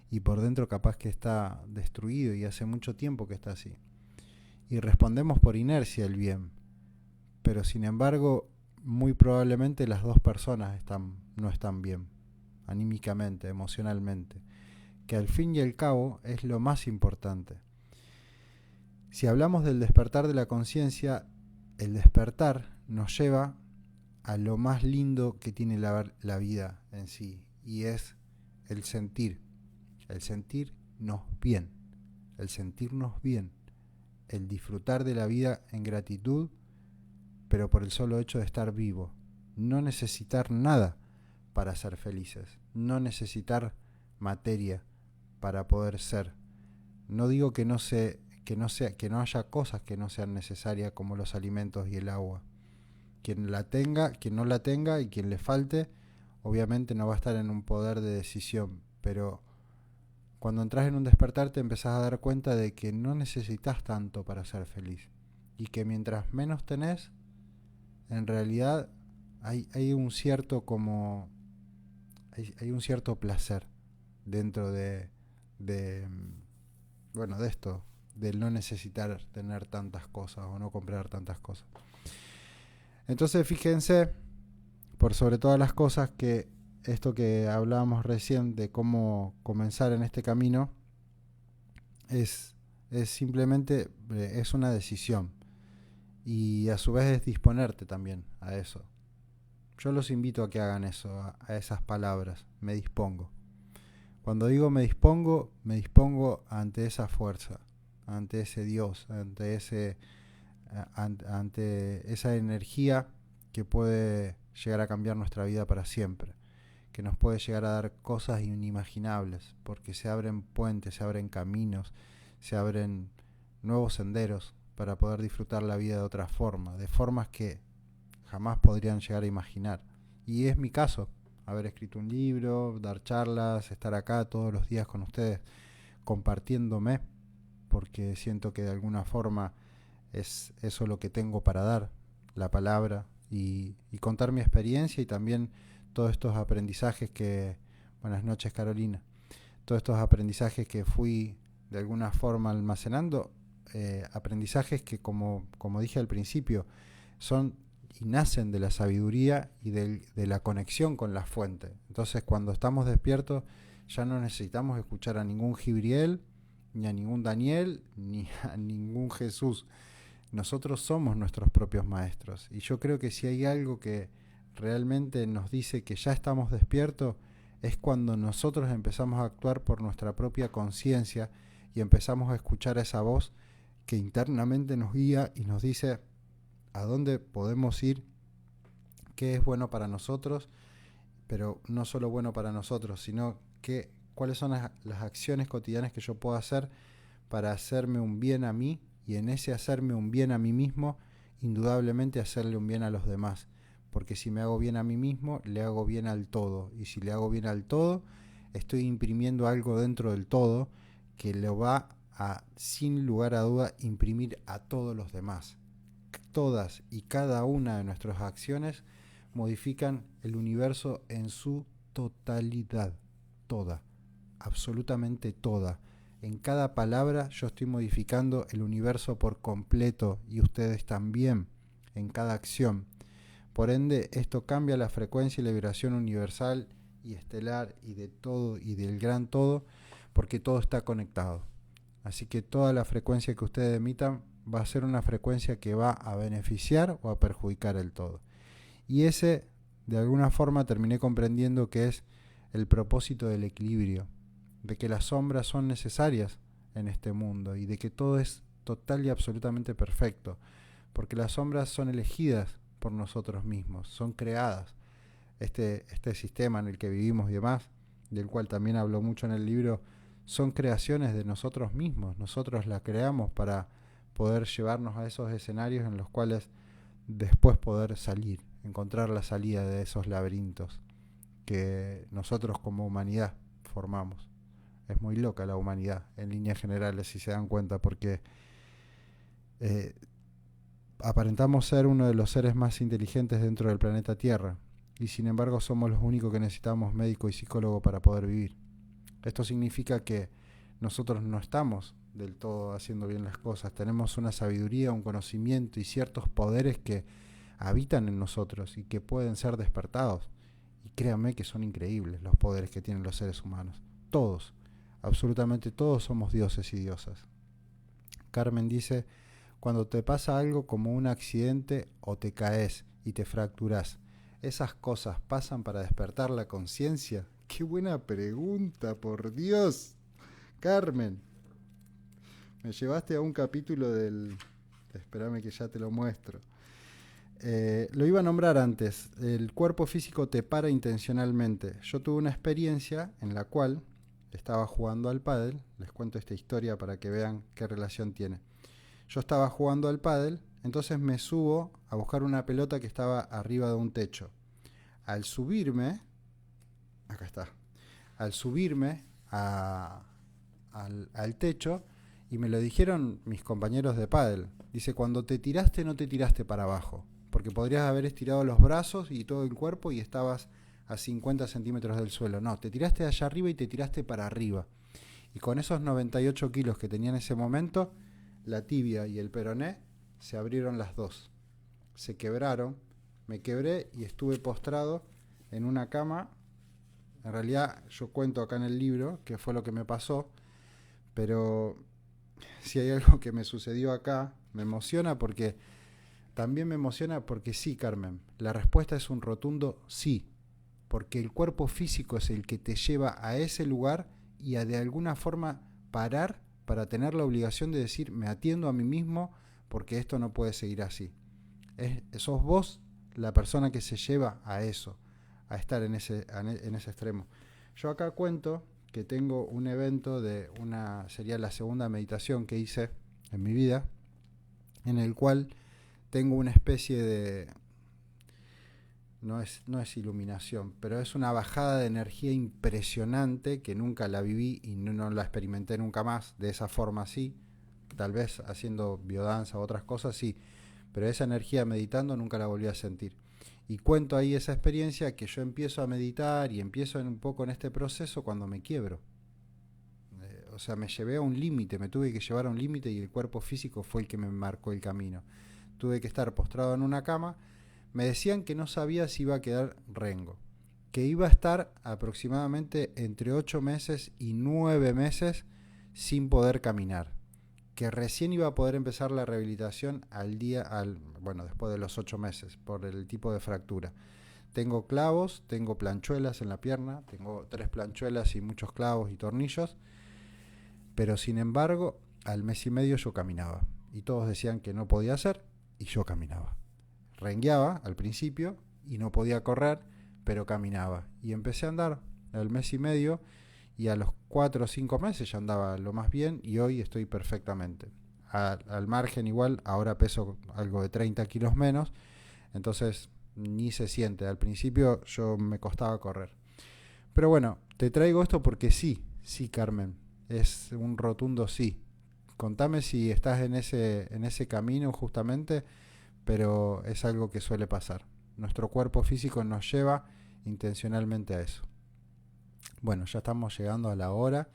y por dentro capaz que está destruido y hace mucho tiempo que está así. Y respondemos por inercia el bien, pero sin embargo muy probablemente las dos personas no están bien, anímicamente, emocionalmente, que al fin y al cabo es lo más importante. Si hablamos del despertar de la conciencia, el despertar nos lleva a lo más lindo que tiene la vida en sí, y es el sentirnos bien, el sentirnos bien, el disfrutar de la vida en gratitud, pero por el solo hecho de estar vivo, no necesitar nada para ser felices, no necesitar materia para poder ser. No digo que no haya cosas que no sean necesarias como los alimentos y el agua. Quien la tenga, quien no la tenga y quien le falte, obviamente no va a estar en un poder de decisión, pero cuando entras en un despertar te empezás a dar cuenta de que no necesitas tanto para ser feliz y que mientras menos tenés, en realidad hay un cierto hay un cierto placer dentro de esto, del no necesitar tener tantas cosas o no comprar tantas cosas. Entonces fíjense, por sobre todas las cosas, que esto que hablábamos recién de cómo comenzar en este camino es simplemente es una decisión, y a su vez es disponerte también a eso. Yo los invito a que hagan eso, a esas palabras, me dispongo. Cuando digo me dispongo ante esa fuerza, ante ese Dios, ante esa energía que puede llegar a cambiar nuestra vida para siempre, que nos puede llegar a dar cosas inimaginables, porque se abren puentes, se abren caminos, se abren nuevos senderos para poder disfrutar la vida de otra forma, de formas que jamás podrían llegar a imaginar. Y es mi caso, haber escrito un libro, dar charlas, estar acá todos los días con ustedes, compartiéndome, porque siento que de alguna forma es eso lo que tengo para dar, la palabra, y contar mi experiencia y también todos estos aprendizajes que, buenas noches Carolina, todos estos aprendizajes que fui de alguna forma almacenando, aprendizajes que como dije al principio, son y nacen de la sabiduría y de la conexión con la fuente. Entonces cuando estamos despiertos ya no necesitamos escuchar a ningún Jibriel, ni a ningún Daniel, ni a ningún Jesús. Nosotros somos nuestros propios maestros. Y yo creo que si hay algo que realmente nos dice que ya estamos despiertos, es cuando nosotros empezamos a actuar por nuestra propia conciencia y empezamos a escuchar a esa voz que internamente nos guía y nos dice a dónde podemos ir, qué es bueno para nosotros, pero no solo bueno para nosotros, sino cuáles son las acciones cotidianas que yo puedo hacer para hacerme un bien a mí, y en ese hacerme un bien a mí mismo, indudablemente hacerle un bien a los demás, porque si me hago bien a mí mismo, le hago bien al todo, y si le hago bien al todo, estoy imprimiendo algo dentro del todo que lo va a, sin lugar a duda, imprimir a todos los demás. Todas y cada una de nuestras acciones modifican el universo en su totalidad, toda, absolutamente toda. En cada palabra yo estoy modificando el universo por completo, y ustedes también, en cada acción. Por ende, esto cambia la frecuencia y la vibración universal y estelar y de todo y del gran todo, porque todo está conectado. Así que toda la frecuencia que ustedes emitan va a ser una frecuencia que va a beneficiar o a perjudicar el todo. Y ese, de alguna forma, terminé comprendiendo que es el propósito del equilibrio, de que las sombras son necesarias en este mundo y de que todo es total y absolutamente perfecto, porque las sombras son elegidas por nosotros mismos, son creadas. Este sistema en el que vivimos y demás, del cual también hablo mucho en el libro, son creaciones de nosotros mismos. Nosotros las creamos para poder llevarnos a esos escenarios en los cuales después poder salir, encontrar la salida de esos laberintos que nosotros como humanidad formamos. Es muy loca la humanidad en líneas generales, si se dan cuenta, porque aparentamos ser uno de los seres más inteligentes dentro del planeta Tierra, y sin embargo somos los únicos que necesitamos médico y psicólogo para poder vivir. Esto significa que nosotros no estamos del todo haciendo bien las cosas. Tenemos una sabiduría, un conocimiento y ciertos poderes que habitan en nosotros y que pueden ser despertados. Y créanme que son increíbles los poderes que tienen los seres humanos. Todos, absolutamente todos somos dioses y diosas. Carmen dice, cuando te pasa algo como un accidente o te caes y te fracturas, ¿esas cosas pasan para despertar la conciencia? ¡Qué buena pregunta, por Dios! Carmen, me llevaste a un capítulo del... Espérame que ya te lo muestro. Lo iba a nombrar antes. El cuerpo físico te para intencionalmente. Yo tuve una experiencia en la cual estaba jugando al pádel. Les cuento esta historia para que vean qué relación tiene. Yo estaba jugando al pádel, entonces me subo a buscar una pelota que estaba arriba de un techo. Al subirme, acá está, al subirme al techo, y me lo dijeron mis compañeros de pádel, dice, cuando te tiraste no te tiraste para abajo, porque podrías haber estirado los brazos y todo el cuerpo y estabas a 50 centímetros del suelo. No, te tiraste de allá arriba y te tiraste para arriba. Y con esos 98 kilos que tenía en ese momento, la tibia y el peroné se abrieron las dos. Se quebraron, me quebré y estuve postrado en una cama. En realidad yo cuento acá en el libro qué fue lo que me pasó, pero si hay algo que me sucedió acá, me emociona porque sí, Carmen, la respuesta es un rotundo sí, porque el cuerpo físico es el que te lleva a ese lugar y a de alguna forma parar para tener la obligación de decir, me atiendo a mí mismo porque esto no puede seguir así. Sos vos la persona que se lleva a eso, a estar en ese extremo. Yo acá cuento que tengo un evento sería la segunda meditación que hice en mi vida, en el cual tengo una especie de, no es iluminación, pero es una bajada de energía impresionante que nunca la viví y no la experimenté nunca más de esa forma así. Tal vez haciendo biodanza o otras cosas sí, pero esa energía meditando nunca la volví a sentir. Y cuento ahí esa experiencia que yo empiezo a meditar y empiezo un poco en este proceso cuando me quiebro. O sea, me llevé a un límite, me tuve que llevar a un límite y el cuerpo físico fue el que me marcó el camino. Tuve que estar postrado en una cama. Me decían que no sabía si iba a quedar rengo, que iba a estar aproximadamente entre 8 meses y 9 meses sin poder caminar, que recién iba a poder empezar la rehabilitación después de los 8 meses, por el tipo de fractura. Tengo clavos, tengo planchuelas en la pierna, tengo 3 planchuelas y muchos clavos y tornillos, pero sin embargo, al mes y medio yo caminaba, y todos decían que no podía hacer, y yo caminaba. Rengueaba al principio y no podía correr, pero caminaba. Y empecé a andar al mes y medio y a los 4 o 5 meses ya andaba lo más bien y hoy estoy perfectamente. Al margen igual, ahora peso algo de 30 kilos menos, entonces ni se siente. Al principio yo me costaba correr. Pero bueno, te traigo esto porque sí, Carmen, es un rotundo sí. Contame si estás en ese camino justamente, pero es algo que suele pasar. Nuestro cuerpo físico nos lleva intencionalmente a eso. Bueno, ya estamos llegando a la hora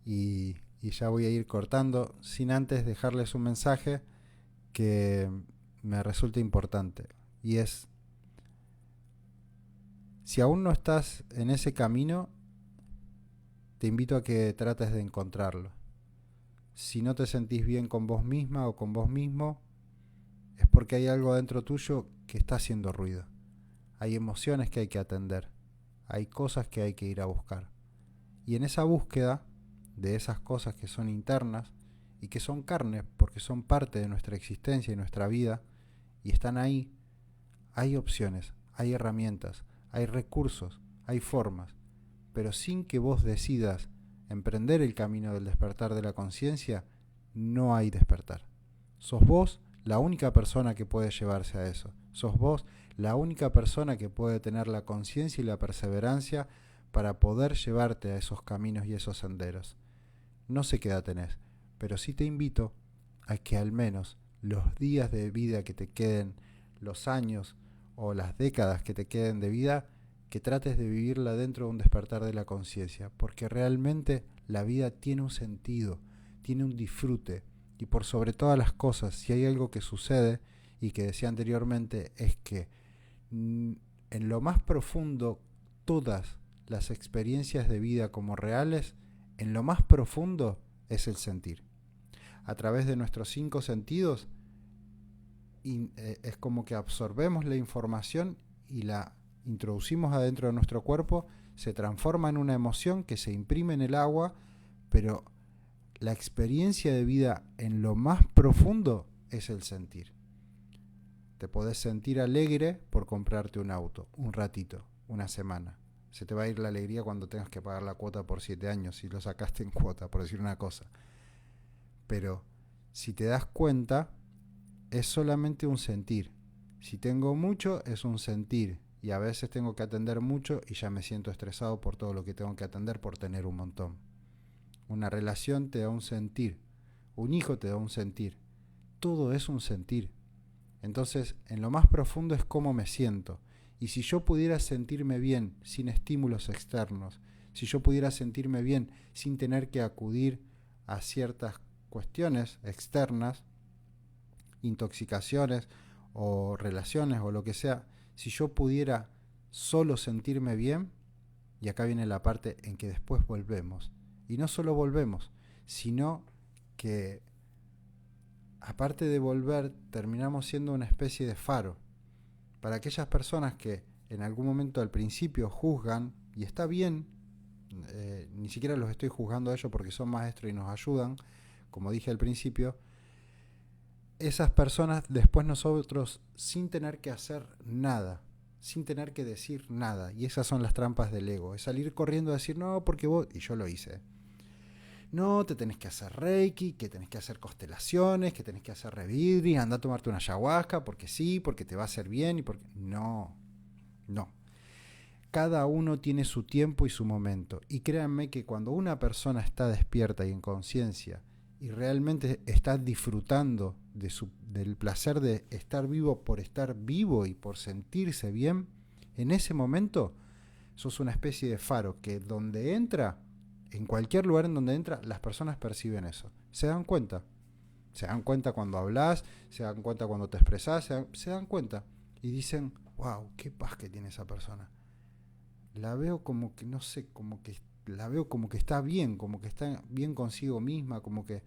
y ya voy a ir cortando sin antes dejarles un mensaje que me resulta importante, y es, si aún no estás en ese camino, te invito a que trates de encontrarlo. Si no te sentís bien con vos misma o con vos mismo, es porque hay algo dentro tuyo que está haciendo ruido. Hay emociones que hay que atender. Hay cosas que hay que ir a buscar. Y en esa búsqueda de esas cosas que son internas y que son carne porque son parte de nuestra existencia y nuestra vida y están ahí, hay opciones, hay herramientas, hay recursos, hay formas. Pero sin que vos decidas emprender el camino del despertar de la conciencia, no hay despertar. Sos vos la única persona que puede llevarse a eso. Sos vos la única persona que puede tener la conciencia y la perseverancia para poder llevarte a esos caminos y esos senderos. No sé qué edad tenés, pero sí te invito a que al menos los días de vida que te queden, los años o las décadas que te queden de vida, que trates de vivirla dentro de un despertar de la conciencia, porque realmente la vida tiene un sentido, tiene un disfrute, y por sobre todas las cosas, si hay algo que sucede, y que decía anteriormente, es que en lo más profundo, todas las experiencias de vida como reales, en lo más profundo es el sentir. A través de nuestros 5 sentidos, es como que absorbemos la información y la introducimos adentro de nuestro cuerpo, se transforma en una emoción que se imprime en el agua, pero la experiencia de vida en lo más profundo es el sentir. Te podés sentir alegre por comprarte un auto, un ratito, una semana. Se te va a ir la alegría cuando tengas que pagar la cuota por 7 años, si lo sacaste en cuota, por decir una cosa. Pero si te das cuenta, es solamente un sentir. Si tengo mucho, es un sentir. Y a veces tengo que atender mucho y ya me siento estresado por todo lo que tengo que atender por tener un montón. Una relación te da un sentir. Un hijo te da un sentir. Todo es un sentir. Entonces, en lo más profundo es cómo me siento. Y si yo pudiera sentirme bien sin estímulos externos, si yo pudiera sentirme bien sin tener que acudir a ciertas cuestiones externas, intoxicaciones o relaciones o lo que sea, si yo pudiera solo sentirme bien, y acá viene la parte en que después volvemos, y no solo volvemos, sino que aparte de volver, terminamos siendo una especie de faro para aquellas personas que en algún momento al principio juzgan, y está bien, ni siquiera los estoy juzgando a ellos porque son maestros y nos ayudan, como dije al principio. Esas personas después nosotros, sin tener que hacer nada, sin tener que decir nada, y esas son las trampas del ego, es salir corriendo a decir, no, porque vos, y yo lo hice, no, te tenés que hacer reiki, que tenés que hacer constelaciones, que tenés que hacer revidri, anda a tomarte una ayahuasca, porque sí, porque te va a hacer bien, y porque... No. Cada uno tiene su tiempo y su momento, y créanme que cuando una persona está despierta y en conciencia, y realmente está disfrutando del placer de estar vivo por estar vivo y por sentirse bien, en ese momento sos una especie de faro que donde entra, en cualquier lugar en donde entra, las personas perciben eso. Se dan cuenta. Se dan cuenta cuando hablas, se dan cuenta cuando te expresás, se dan cuenta. Y dicen, wow, qué paz que tiene esa persona. La veo como que, no sé, la veo como que está bien, como que está bien consigo misma, como que...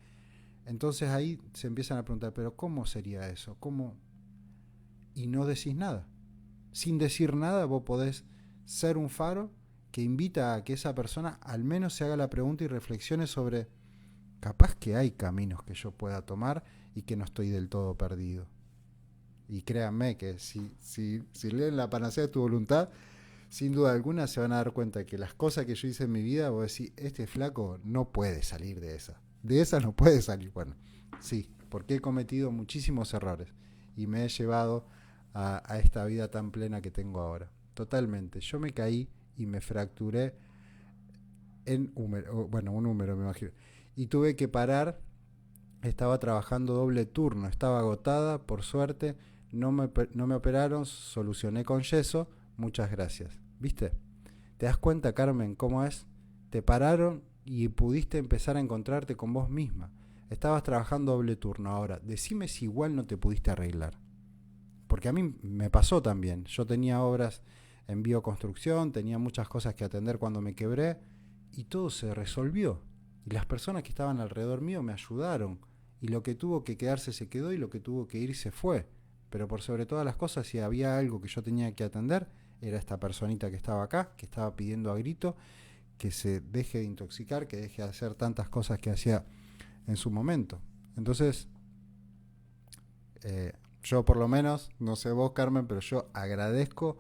Entonces ahí se empiezan a preguntar, pero ¿cómo sería eso? ¿Cómo? Y no decís nada. Sin decir nada vos podés ser un faro que invita a que esa persona al menos se haga la pregunta y reflexione sobre, capaz que hay caminos que yo pueda tomar y que no estoy del todo perdido. Y créanme que si leen La panacea de tu voluntad, sin duda alguna se van a dar cuenta que las cosas que yo hice en mi vida, vos decís, este flaco no puede salir de esa. De esa no puede salir. Bueno, sí, porque he cometido muchísimos errores y me he llevado a esta vida tan plena que tengo ahora. Totalmente. Yo me caí y me fracturé en un húmero me imagino. Y tuve que parar, estaba trabajando doble turno, estaba agotada, por suerte, no me operaron, solucioné con yeso, muchas gracias. ¿Viste? ¿Te das cuenta, Carmen, cómo es? Te pararon y pudiste empezar a encontrarte con vos misma. Estabas trabajando doble turno. Ahora, decime si igual no te pudiste arreglar. Porque a mí me pasó también. Yo tenía obras en bioconstrucción, tenía muchas cosas que atender cuando me quebré y todo se resolvió. Y las personas que estaban alrededor mío me ayudaron. Y lo que tuvo que quedarse se quedó y lo que tuvo que ir se fue. Pero por sobre todas las cosas, si había algo que yo tenía que atender, era esta personita que estaba acá, que estaba pidiendo a grito que se deje de intoxicar, que deje de hacer tantas cosas que hacía en su momento. Entonces, yo por lo menos, no sé vos, Carmen, pero yo agradezco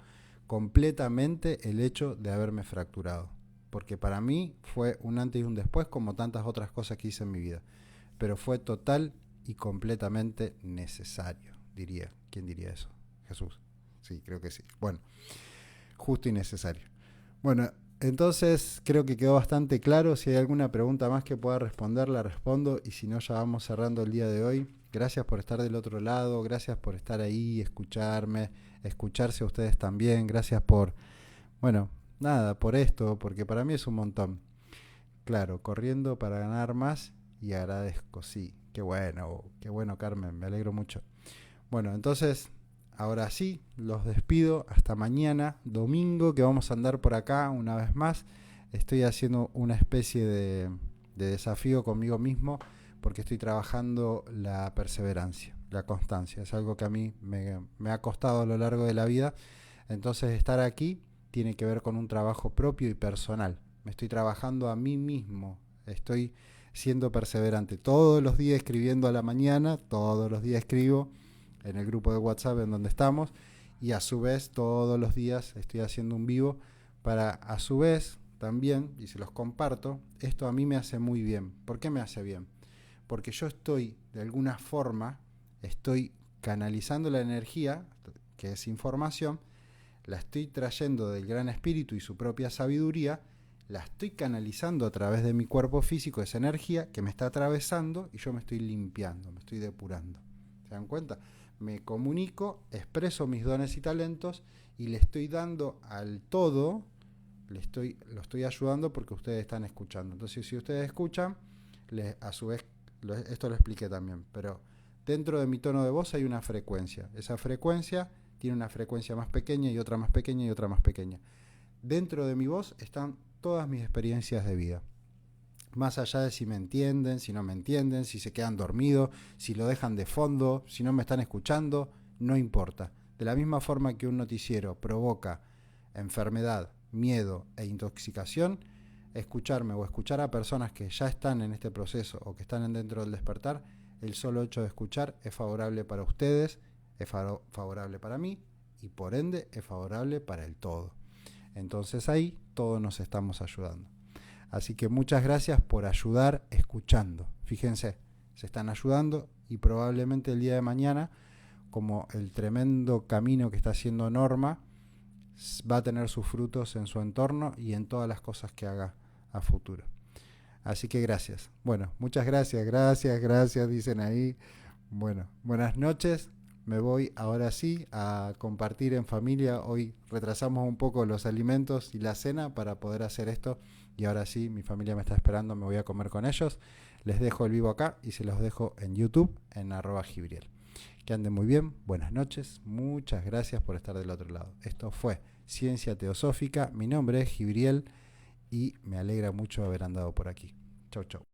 completamente el hecho de haberme fracturado. Porque para mí fue un antes y un después, como tantas otras cosas que hice en mi vida. Pero fue total y completamente necesario, diría. ¿Quién diría eso? Jesús. Sí, creo que sí. Bueno, justo y necesario. Bueno, entonces creo que quedó bastante claro. Si hay alguna pregunta más que pueda responder, la respondo. Y si no, ya vamos cerrando el día de hoy. Gracias por estar del otro lado. Gracias por estar ahí, escucharme, escucharse a ustedes también. Gracias por Bueno, nada, por esto, porque para mí es un montón. Claro, corriendo para ganar más y agradezco, sí. Qué bueno, Carmen, me alegro mucho. Bueno, entonces, ahora sí, los despido. Hasta mañana, domingo, que vamos a andar por acá una vez más. Estoy haciendo una especie de desafío conmigo mismo porque estoy trabajando la perseverancia, la constancia. Es algo que a mí me ha costado a lo largo de la vida. Entonces, estar aquí tiene que ver con un trabajo propio y personal. Me estoy trabajando a mí mismo. Estoy siendo perseverante. Todos los días escribiendo a la mañana, todos los días escribo en el grupo de WhatsApp en donde estamos y a su vez todos los días estoy haciendo un vivo para a su vez también, y se los comparto, esto a mí me hace muy bien. ¿Por qué me hace bien? Porque yo estoy, de alguna forma, estoy canalizando la energía, que es información, la estoy trayendo del gran espíritu y su propia sabiduría, la estoy canalizando a través de mi cuerpo físico, esa energía que me está atravesando y yo me estoy limpiando, me estoy depurando. ¿Se dan cuenta? Me comunico, expreso mis dones y talentos y le estoy dando al todo, lo estoy ayudando porque ustedes están escuchando. Entonces, si ustedes escuchan, a su vez, esto lo expliqué también, pero dentro de mi tono de voz hay una frecuencia. Esa frecuencia tiene una frecuencia más pequeña y otra más pequeña y otra más pequeña. Dentro de mi voz están todas mis experiencias de vida. Más allá de si me entienden, si no me entienden, si se quedan dormidos, si lo dejan de fondo, si no me están escuchando, no importa. De la misma forma que un noticiero provoca enfermedad, miedo e intoxicación, escucharme o escuchar a personas que ya están en este proceso o que están dentro del despertar, el solo hecho de escuchar es favorable para ustedes, es favorable para mí y por ende es favorable para el todo. Entonces ahí todos nos estamos ayudando. Así que muchas gracias por ayudar escuchando. Fíjense, se están ayudando y probablemente el día de mañana, como el tremendo camino que está haciendo Norma, va a tener sus frutos en su entorno y en todas las cosas que haga a futuro. Así que gracias. Bueno, muchas gracias, gracias, dicen ahí. Bueno, buenas noches. Me voy ahora sí a compartir en familia. Hoy retrasamos un poco los alimentos y la cena para poder hacer esto. Y ahora sí, mi familia me está esperando, me voy a comer con ellos. Les dejo el vivo acá y se los dejo en YouTube, en @Gibriel. Que anden muy bien, buenas noches, muchas gracias por estar del otro lado. Esto fue Ciencia Teosófica, mi nombre es Gibriel y me alegra mucho haber andado por aquí. Chau, chau.